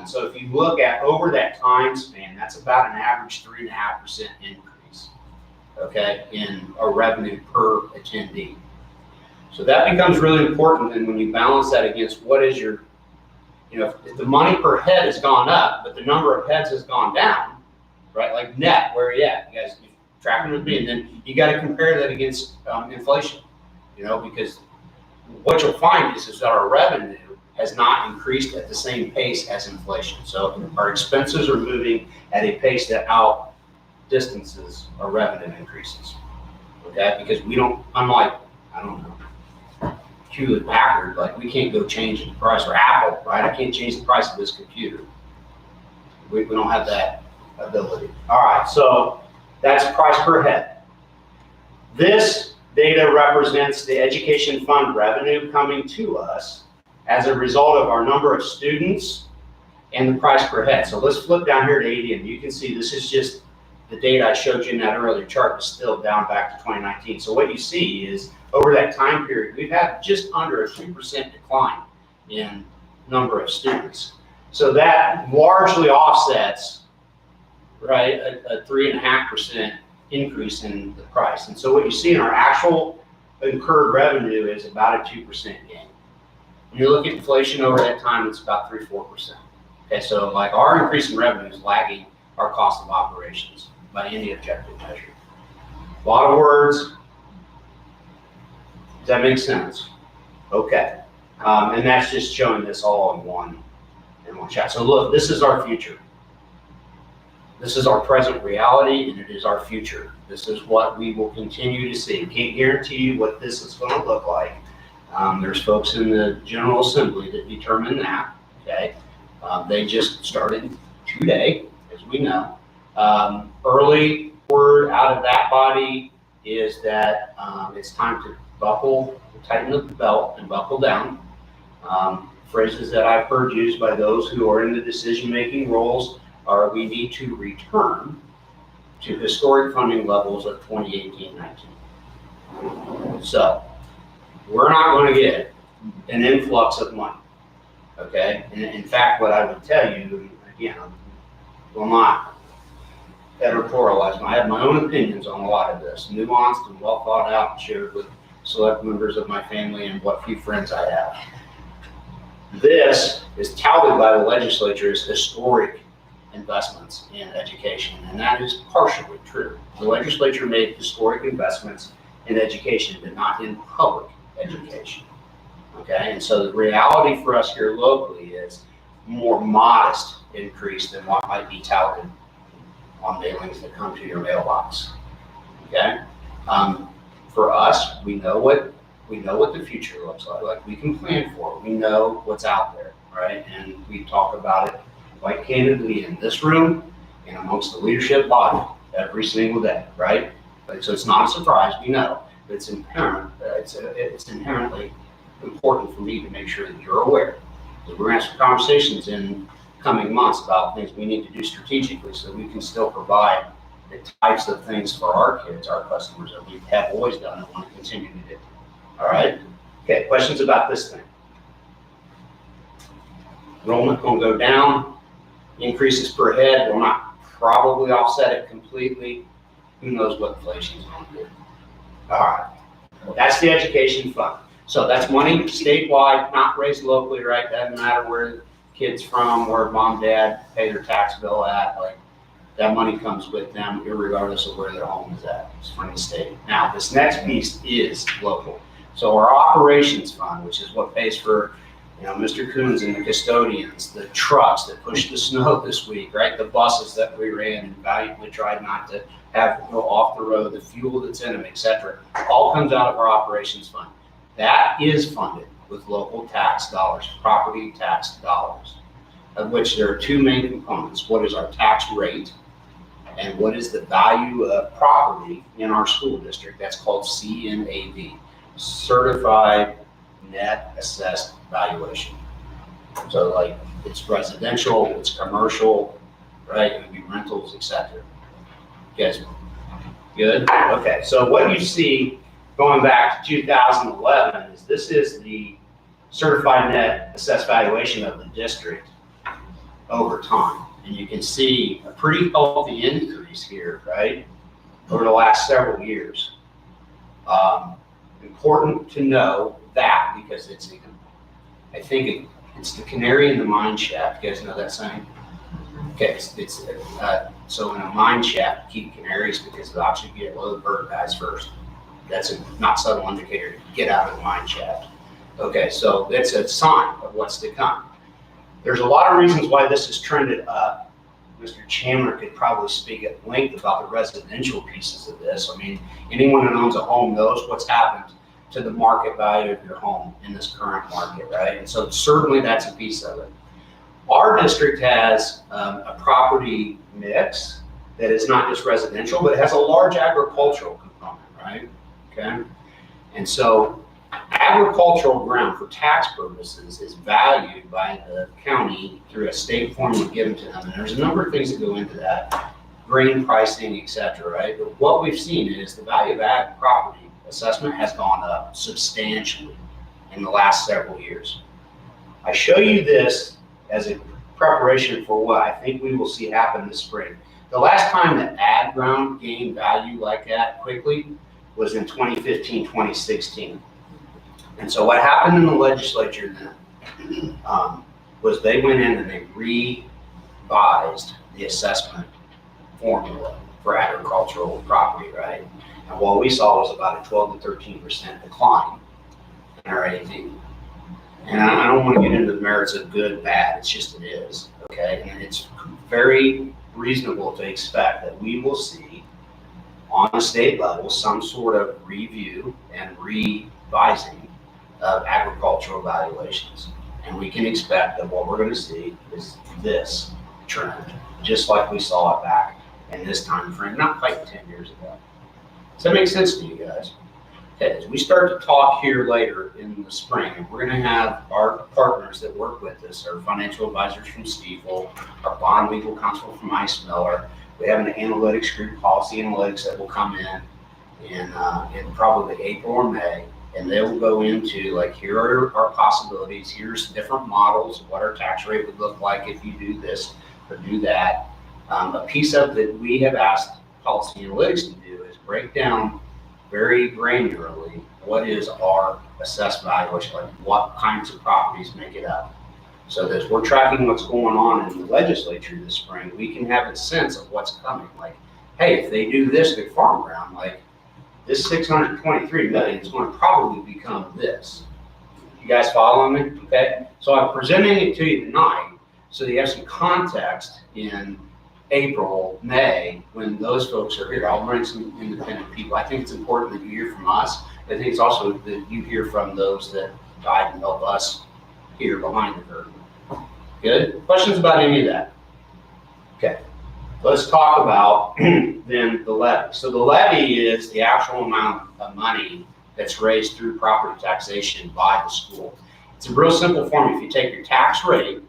So if you look at over that time span, that's about an average 3.5% increase, okay, in our revenue per attendee. So that becomes really important. And when you balance that against what is your, if the money per head has gone up, but the number of heads has gone down, right? Like net, where are you at? You guys tracking with me? And then you got to compare that against inflation, because what you'll find is that our revenue has not increased at the same pace as inflation. So our expenses are moving at a pace that outdistances our revenue increases, okay? Because we don't, unlike, Hewlett Packard, like we can't go change the price, or Apple, right? I can't change the price of this computer. We don't have that ability. All right, so that's price per head. This data represents the education fund revenue coming to us as a result of our number of students and the price per head. So let's flip down here to 80, and you can see this is just the data I showed you in that earlier chart is still down back to 2019. So what you see is over that time period, we've had just under a 2% decline in number of students. So that largely offsets, right, a 3.5% increase in the price. And so what you see in our actual incurred revenue is about a 2% gain. When you look at inflation over that time, it's about 3-4%. Okay, so like our increase in revenue is lagging our cost of operations by any objective measure. A lot of words. Does that make sense? Okay. And that's just showing this all in one shot. So look, this is our future. This is our present reality, and it is our future. This is what we will continue to see. Can't guarantee you what this is going to look like. There's folks in the General Assembly that determine that. Okay, they just started today, as we know. Early word out of that body is that it's time to tighten the belt and buckle down. Phrases that I've heard used by those who are in the decision-making roles are, we need to return to historic funding levels of 2018-19. So we're not going to get an influx of money, okay? And in fact, what I would tell you, again, I will not editorialize. I have my own opinions on a lot of this, nuanced and well thought out and shared with select members of my family and what few friends I have. This is touted by the legislature as historic investments in education, and that is partially true. The legislature made historic investments in education, but not in public education. Okay, and so the reality for us here locally is more modest increase than what might be touted on mailings that come to your mailbox. Okay, for us, we know what the future looks like. Like, we can plan for it. We know what's out there, right? And we talk about it quite candidly in this room and amongst the leadership body every single day, right? So it's not a surprise. We know, but it's inherently important for me to make sure that you're aware. So we're going to have some conversations in coming months about things we need to do strategically so we can still provide the types of things for our kids, our customers, that we have always done and want to continue to do. All right? Okay, questions about this thing? Enrollment going to go down. Increases per head will not probably offset it completely. Who knows what inflation is going to do? All right. That's the education fund. So that's money statewide, not raised locally, right? Doesn't matter where the kid's from, where mom, dad pay their tax bill at. Like, that money comes with them, irregardless of where their home is at. It's from the state. Now, this next piece is local. So our operations fund, which is what pays for, Mr. Coons and the custodians, the trucks that pushed the snow this week, right? The buses that we ran and valiantly tried not to have go off the road, the fuel that's in them, et cetera, all comes out of our operations fund. That is funded with local tax dollars, property tax dollars, of which there are two main components. What is our tax rate, and what is the value of property in our school district? That's called CNAV, Certified Net Assessed Valuation. So, like, it's residential, it's commercial, right? It would be rentals, etc. You guys good? Okay, so what you see going back to 2011 is this is the certified net assessed valuation of the district over time. And you can see a pretty healthy increase here, right, over the last several years. Important to know that because I think it's the canary in the mine shaft. You guys know that saying? Okay, so in a mine shaft, keep canaries because they'll actually get low bird guys first. That's a not subtle indicator to get out of the mine shaft. Okay, so it's a sign of what's to come. There's a lot of reasons why this has trended up. Mr. Chandler could probably speak at length about the residential pieces of this. I mean, anyone who owns a home knows what's happened to the market value of your home in this current market, right? And so certainly that's a piece of it. Our district has a property mix that is not just residential, but it has a large agricultural component, right? Okay, and so agricultural ground for tax purposes is valued by the county through a state formula given to them, and there's a number of things that go into that, grain pricing, etc. Right? But what we've seen is the value of ag property assessment has gone up substantially in the last several years. I show you this as a preparation for what I think we will see happen this spring. The last time that ag ground gained value like that quickly was in 2015, 2016. And so what happened in the legislature then was they went in and they revised the assessment formula for agricultural property, right? And what we saw was about a 12 to 13% decline in our AV. And I don't want to get into the merits of good, bad, it's just it is, okay? And it's very reasonable to expect that we will see on a state level some sort of review and revising of agricultural valuations. And we can expect that what we're going to see is this trend, just like we saw it back in this time frame, not quite 10 years ago. Does that make sense to you guys? Okay, as we start to talk here later in the spring, we're going to have our partners that work with us, our financial advisors from Stiefel, our bond legal counsel from Ice Miller. We have an analytics group, policy analytics, that will come in probably April or May, and they will go into like, here are our possibilities, here's different models of what our tax rate would look like if you do this or do that. A piece of that we have asked policy analytics to do is break down very granularly what is our assessed valuation, like what kinds of properties make it up. So that as we're tracking what's going on in the legislature this spring, we can have a sense of what's coming. Like, hey, if they do this with farm ground, like this 623 million is going to probably become this. You guys following me? Okay. So I'm presenting it to you tonight so that you have some context in April, May, when those folks are here. I'll bring some independent people. I think it's important that you hear from us. I think it's also that you hear from those that guide and help us here behind the curtain. Good? Questions about any of that? Okay. Let's talk about then the levy. So the levy is the actual amount of money that's raised through property taxation by the school. It's a real simple formula. If you take your tax rate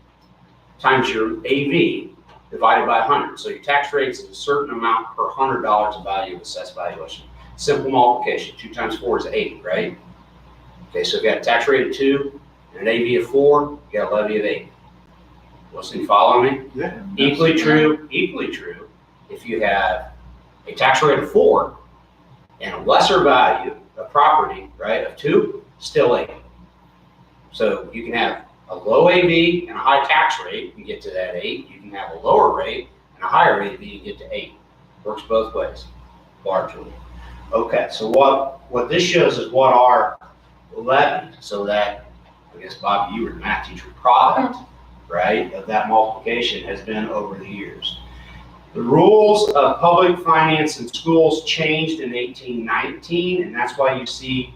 times your AV divided by 100. So your tax rate is a certain amount per $100 of value of assessed valuation. Simple multiplication. 2 times 4 is 8, right? Okay, so if you got a tax rate of 2 and an AV of 4, you got a levy of 8. Listen, you follow me? Yeah. Equally true if you have a tax rate of 4 and a lesser value of property, right, of 2, still 8. So you can have a low AV and a high tax rate, you get to that 8. You can have a lower rate and a higher AV, you get to 8. Works both ways, largely. Okay, so what this shows is what our levy, so that, I guess, Bobby, you were the math teacher, product, right, of that multiplication has been over the years. The rules of public finance in schools changed in 1819, and that's why you see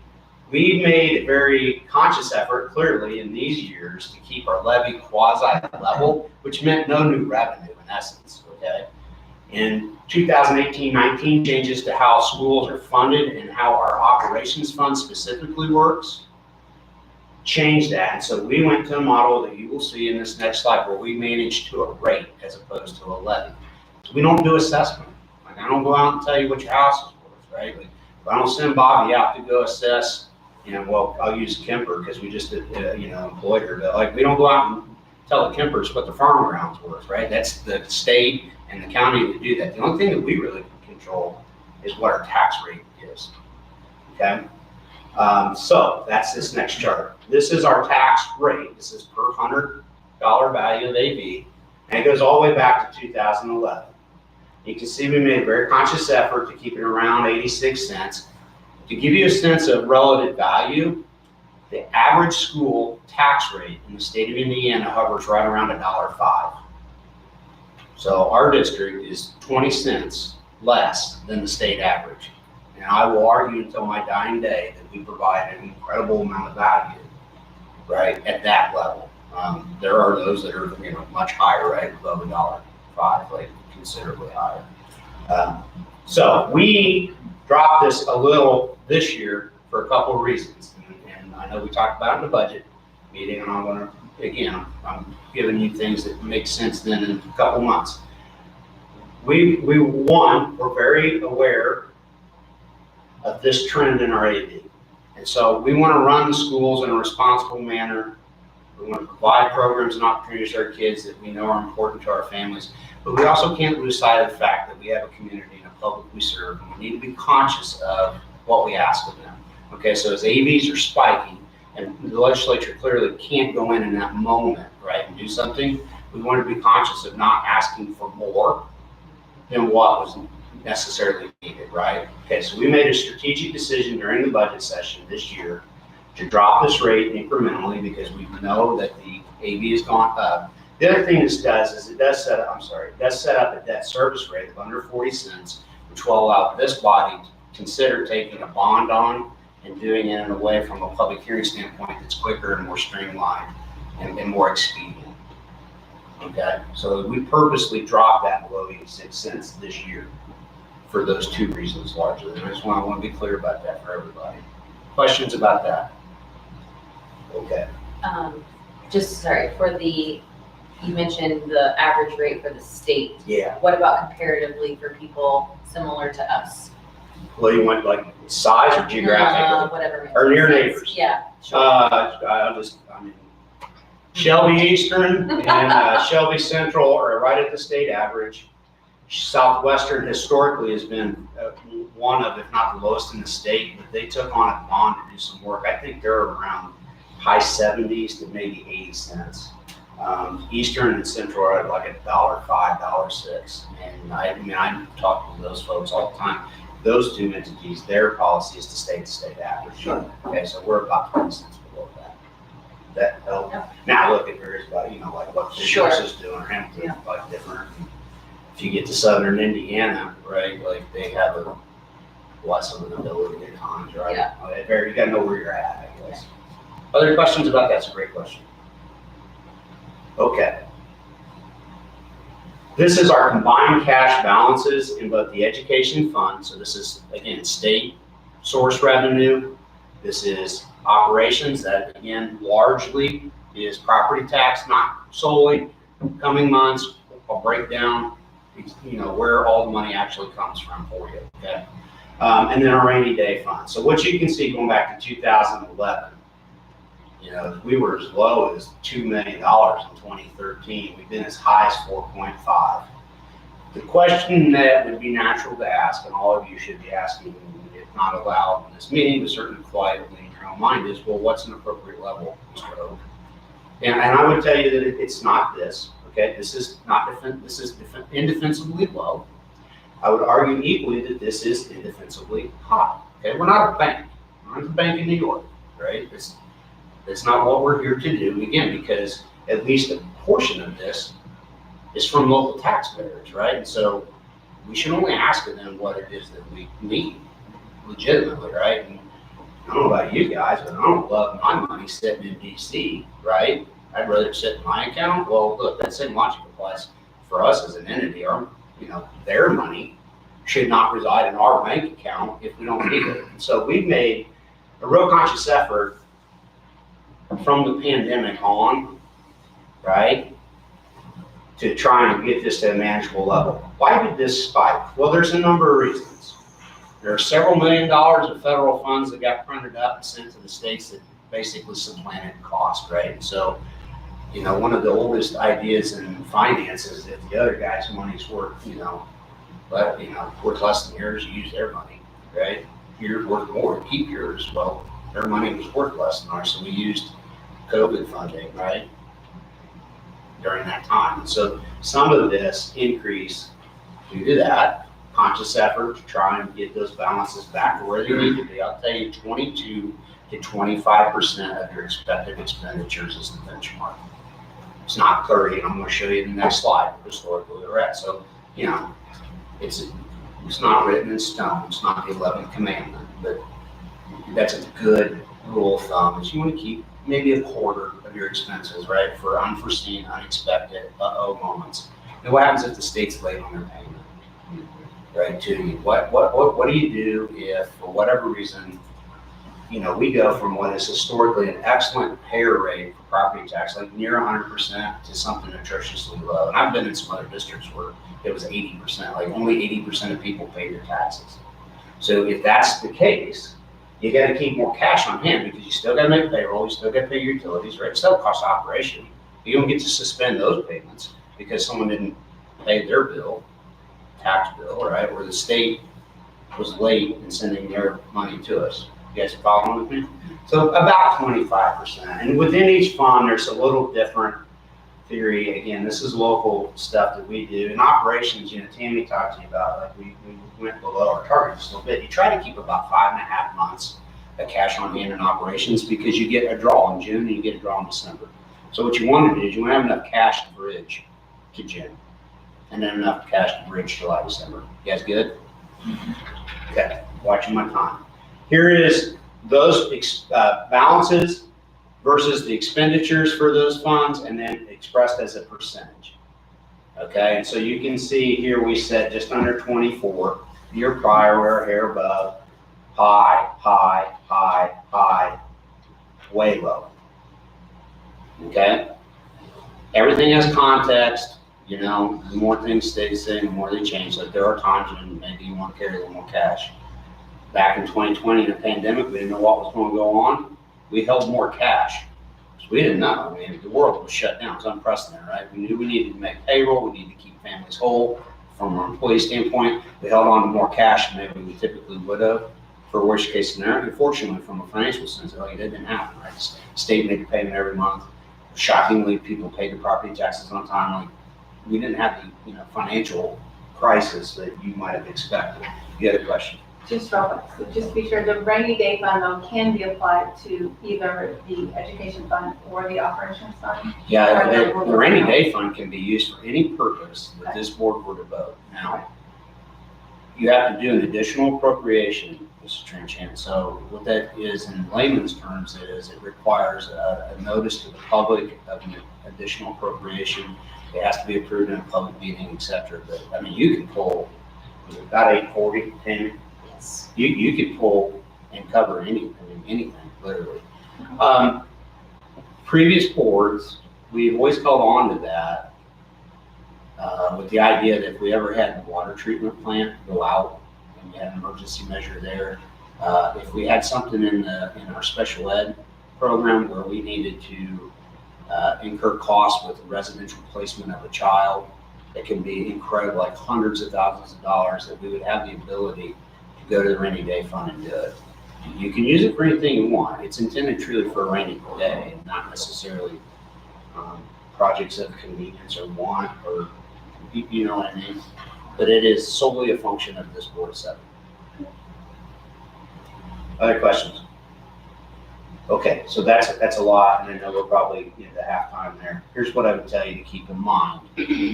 we made a very conscious effort, clearly, in these years to keep our levy quasi-level, which meant no new revenue in essence, okay? In 2018-19, changes to how schools are funded and how our operations fund specifically works changed that. And so we went to a model that you will see in this next slide where we manage to a rate as opposed to a levy. So we don't do assessment. Like, I don't go out and tell you what your house is worth, right? Like, I don't send Bobby out to go assess, well, I'll use Kemper because we just, employed her, but like, we don't go out and tell the Kempers what the farm ground's worth, right? That's the state and the county that do that. The only thing that we really control is what our tax rate is, okay? So that's this next chart. This is our tax rate. This is per $100 value of AV, and it goes all the way back to 2011. You can see we made a very conscious effort to keep it around 86 cents. To give you a sense of relative value, the average school tax rate in the state of Indiana hovers right around $1.05. So our district is 20 cents less than the state average. And I will argue until my dying day that we provide an incredible amount of value, right, at that level. There are those that are, much higher, right, above $1.05, like considerably higher. So we dropped this a little this year for a couple of reasons. And I know we talked about it in the budget meeting, and I'm going to, again, I'm giving you things that make sense then in a couple months. We're very aware of this trend in our AV. And so we want to run the schools in a responsible manner, We want to provide programs and opportunities to our kids that we know are important to our families. But we also can't lose sight of the fact that we have a community and a public we serve, and we need to be conscious of what we ask of them. Okay, so as AVs are spiking, and the legislature clearly can't go in that moment, right, and do something, we want to be conscious of not asking for more than what was necessarily needed, right? Okay, so we made a strategic decision during the budget session this year to drop this rate incrementally because we know that the AV has gone up. The other thing this does is it does set up a debt service rate of under 40 cents, which will allow this body to consider taking a bond on and doing it in a way from a public hearing standpoint that's quicker and more streamlined and more expedient. Okay, so we purposely dropped that below 86 cents this year for those two reasons largely. And I want to be clear about that for everybody. Questions about that? Okay. Just sorry, you mentioned the average rate for the state. Yeah. What about comparatively for people similar to us? Well, you want like size or geographic? Whatever. Or near neighbors? Yeah, sure. Shelby Eastern and Shelby Central are right at the state average. Southwestern historically has been one of, if not the lowest in the state, but they took on a bond to do some work. I think they're around high 70s to maybe 80 cents. Eastern and Central are at like $1.05, $1.06. And I talk to those folks all the time. Those two entities, their policy is to stay at the state average. Sure. Okay, so we're about 20 cents below that. That helps. Yeah. Now look, if there's like, like what Sure. Fish is doing or Hampton, like different. If you get to southern Indiana, right, like they have a less of an ability at times, right? Yeah. You gotta know where you're at, I guess. Other questions about that? It's a great question. Okay. This is our combined cash balances in both the education fund. So this is, again, state source revenue. This is operations that, again, largely is property tax, not solely. Coming months, I'll break down, where all the money actually comes from for you, okay? And then our rainy day fund. So what you can see going back to 2011, we were as low as $2 million in 2013. We've been as high as 4.5. The question that would be natural to ask, and all of you should be asking, if not allowed in this meeting, but certainly quietly in your own mind, is, well, what's an appropriate level, Mr. Hope? And I would tell you that it's not this. Okay, this is indefensibly low. I would argue equally that this is indefensibly high. Okay, we're not a bank. We're not the bank in New York, right? That's not what we're here to do, again, because at least a portion of this is from local taxpayers, right? And so we should only ask of them what it is that we need legitimately, right? And I don't know about you guys, but I don't love my money sitting in DC, right? I'd rather sit in my account. Well, look, that same logic applies for us as an entity. Their money should not reside in our bank account if we don't need it. And so we've made a real conscious effort from the pandemic on, right, to try and get this to a manageable level. Why did this spike? Well, there's a number of reasons. There are several $1 million of federal funds that got printed up and sent to the states that basically supplanted cost, right? And so, one of the oldest ideas in finance is that the other guy's money's worth, worth less than yours, you use their money, right? Yours worth more, keep yours. Well, their money was worth less than ours, so we used COVID funding, right, during that time. And so some of this increase due to that conscious effort to try and get those balances back to where they need to be. I'll tell you, 22 to 25% of your expected expenditures is the benchmark. It's not 30, and I'm going to show you in the next slide historically we're at. So, it's not written in stone. It's not the 11th commandment, but that's a good rule of thumb. Is you want to keep maybe a quarter of your expenses, right, for unforeseen, unexpected, moments. And what happens if the state's late on their payment, right, to you? What do you do if, for whatever reason, we go from what is historically an excellent payer rate for property tax, like near 100%, to something atrociously low? And I've been in some other districts where it was 80%, like only 80% of people pay their taxes. So if that's the case, you gotta keep more cash on hand because you still gotta make payroll, you still gotta pay your utilities, right? It still costs operation. You don't get to suspend those payments because someone didn't pay their bill, tax bill, right? Or the state was late in sending their money to us. You guys following with me? So about 25%. And within each fund, there's a little different theory. Again, this is local stuff that we do. In operations, Tammy talked to you about, like we went below our target just a little bit. You try to keep about 5.5 months of cash on hand in operations because you get a draw in June and you get a draw in December. So what you want to do is you want to have enough cash to bridge to June and then enough cash to bridge July, December. You guys good? Okay, watching my time. Here is those balances versus the expenditures for those funds and then expressed as a percentage. Okay, and so you can see here we set just under 24. Year prior, we're a hair above, high, high, high, high, way low. Okay? Everything has context. The more things stay the same, the more they change. Like there are times when maybe you want to carry a little more cash. Back in 2020 in the pandemic, we didn't know what was going to go on. We held more cash. So we didn't know. I mean, the world was shut down. It's unprecedented, right? We knew we needed to make payroll. We needed to keep families whole. From an employee standpoint, we held on to more cash than maybe we typically would have for worst case scenario. Unfortunately, from a financial sense, that didn't happen, right? The state made a payment every month. Shockingly, people paid their property taxes on time. Like, we didn't have the financial crisis that you might have expected. You had a question? Just real quick, so just be sure the rainy day fund though can be applied to either the education fund or the operations fund. Yeah, the rainy day fund can be used for any purpose that this board were to vote. Now, you have to do an additional appropriation, Mr. Triton. So what that is in layman's terms is it requires a notice to the public of an additional appropriation. It has to be approved in a public meeting, et cetera. But I mean, you can pull, about 840, 10. You could pull and cover anything, literally. Previous boards, we've always held on to that with the idea that if we ever had the water treatment plant go out and we had an emergency measure there, if we had something in our special ed program where we needed to incur costs with the residential placement of a child, it can be incredible, like hundreds of thousands of dollars, that we would have the ability go to the rainy day fund and do it. You can use it for anything you want. It's intended truly for a rainy day, not necessarily projects of convenience or want, or you know what I mean. But it is solely a function of this board of 7. Other questions? Okay, so that's a lot, and I know we're probably into halftime there. Here's what I would tell you to keep in mind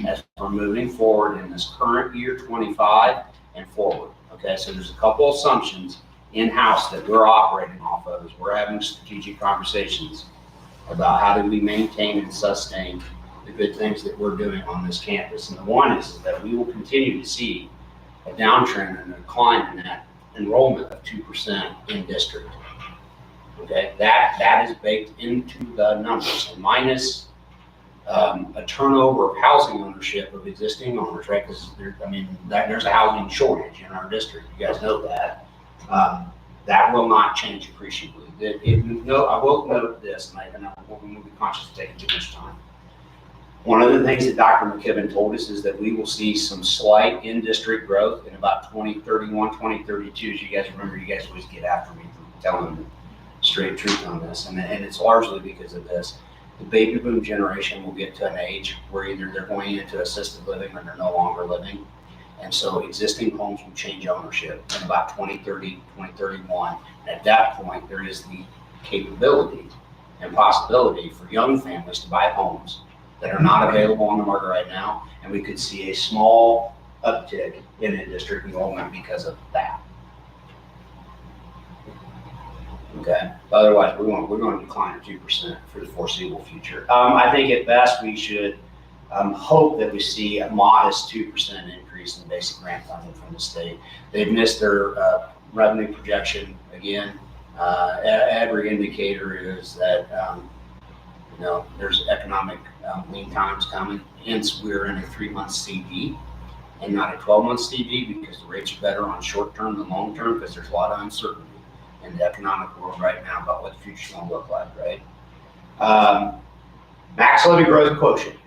as we're moving forward in this current year 25 and forward. Okay, so there's a couple assumptions in-house that we're operating off of as we're having strategic conversations about how do we maintain and sustain the good things that we're doing on this campus. And the one is that we will continue to see a downtrend and a decline in that enrollment of 2% in district. Okay, that is baked into the numbers, and minus a turnover of housing ownership of existing owners, right? Because there's a housing shortage in our district. You guys know that. That will not change appreciably. I will note this, and I won't be conscious of taking too much time. One of the things that Dr. McKibben told us is that we will see some slight in-district growth in about 2031, 2032. As you guys remember, you guys always get after me for telling the straight truth on this, and it's largely because of this. The baby boom generation will get to an age where either they're going into assisted living or they're no longer living. And so existing homes will change ownership in about 2030, 2031. And at that point, there is the capability and possibility for young families to buy homes that are not available on the market right now. And we could see a small uptick in in-district enrollment because of that. Okay. Otherwise, we're going to decline to 2% for the foreseeable future. I think at best we should hope that we see a modest 2% increase in basic grant funding from the state. They've missed their revenue projection again. Every indicator is that there's economic lean times coming. Hence, we're in a 3-month CD and not a 12-month CD because the rates are better on short term than long term because there's a lot of uncertainty in the economic world right now about what the future's gonna look like, right? Max levy growth quotient.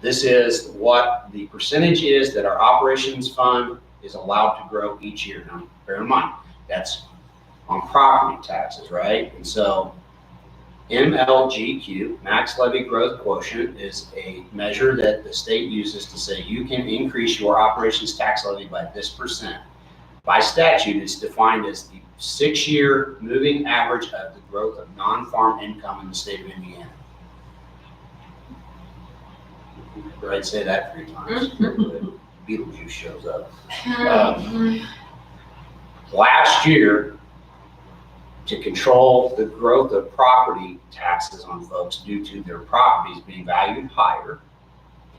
This is what the percentage is that our operations fund is allowed to grow each year. Now, bear in mind, that's on property taxes, right? And so MLGQ, max levy growth quotient, is a measure that the state uses to say you can increase your operations tax levy by this percent. By statute, it's defined as the 6-year moving average of the growth of non-farm income in the state of Indiana. I'd say that 3 times. Beetlejuice shows up. Last year, to control the growth of property taxes on folks due to their properties being valued higher,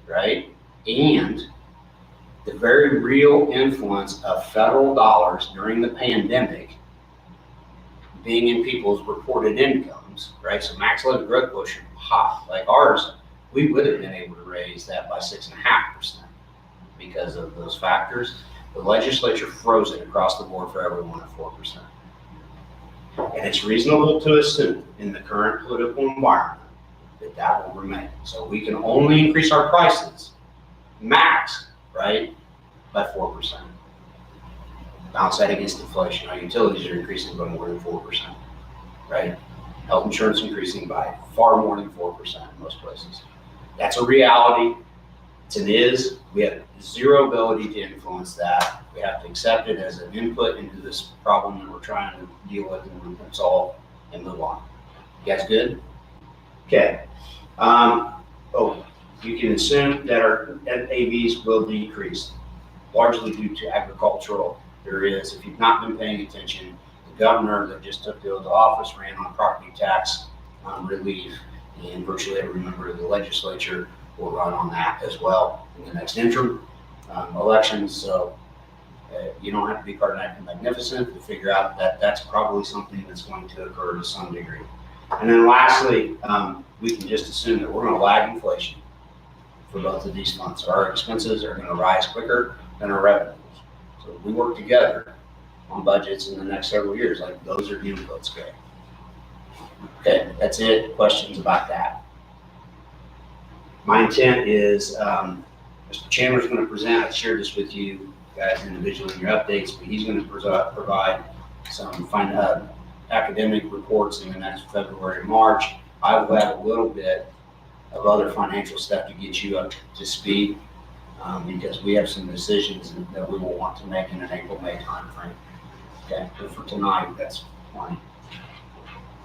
right? And the very real influence of federal dollars during the pandemic being in people's reported incomes, right? So max levy growth quotient high, like ours, we would have been able to raise that by 6.5% because of those factors. The legislature froze it across the board for everyone at 4%. And it's reasonable to assume in the current political environment that that will remain. So we can only increase our prices, max, right, by 4%. Balance that against inflation. Our utilities are increasing by more than 4%, right? Health insurance increasing by far more than 4% in most places. That's a reality. It's an is. We have zero ability to influence that. We have to accept it as an input into this problem that we're trying to deal with and solve and move on. You guys good? Okay. You can assume that our AVs will decrease, largely due to agricultural. There is, if you've not been paying attention, the governor that just took the oath of office ran on property tax relief, and virtually every member of the legislature will run on that as well in the next interim elections. So you don't have to be Carnatic magnificent to figure out that that's probably something that's going to occur to some degree. And then lastly, we can just assume that we're going to lag inflation for both of these funds. So our expenses are going to rise quicker than our revenues. So if we work together on budgets in the next several years, like those are the inputs, okay? Okay, that's it. Questions about that? My intent is, Mr. Chandler's going to present. I shared this with you guys individually in your updates, but he's going to provide some academic reports in the next February, March. I will have a little bit of other financial stuff to get you up to speed because we have some decisions that we will want to make in an April-May timeframe. Okay, but for tonight, that's fine.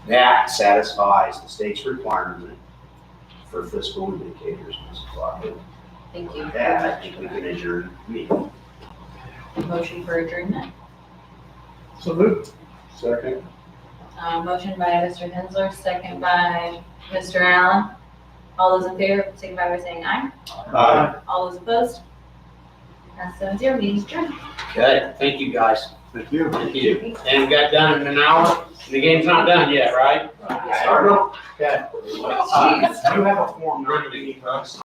That satisfies the state's requirement for fiscal indicators, Mrs. Lockwood. Thank you. That, I think we can adjourn the meeting. Motion for adjournment. So moved. Second. Motion by Mr. Hensler, second by Mr. Allen. All those in favor, signify by saying aye. Aye. All those opposed? That's 7-0, meeting's adjourned. Okay, thank you, guys. Thank you. Thank you. And we got done in an hour. The game's not done yet, right? Start Okay. You have a form ready to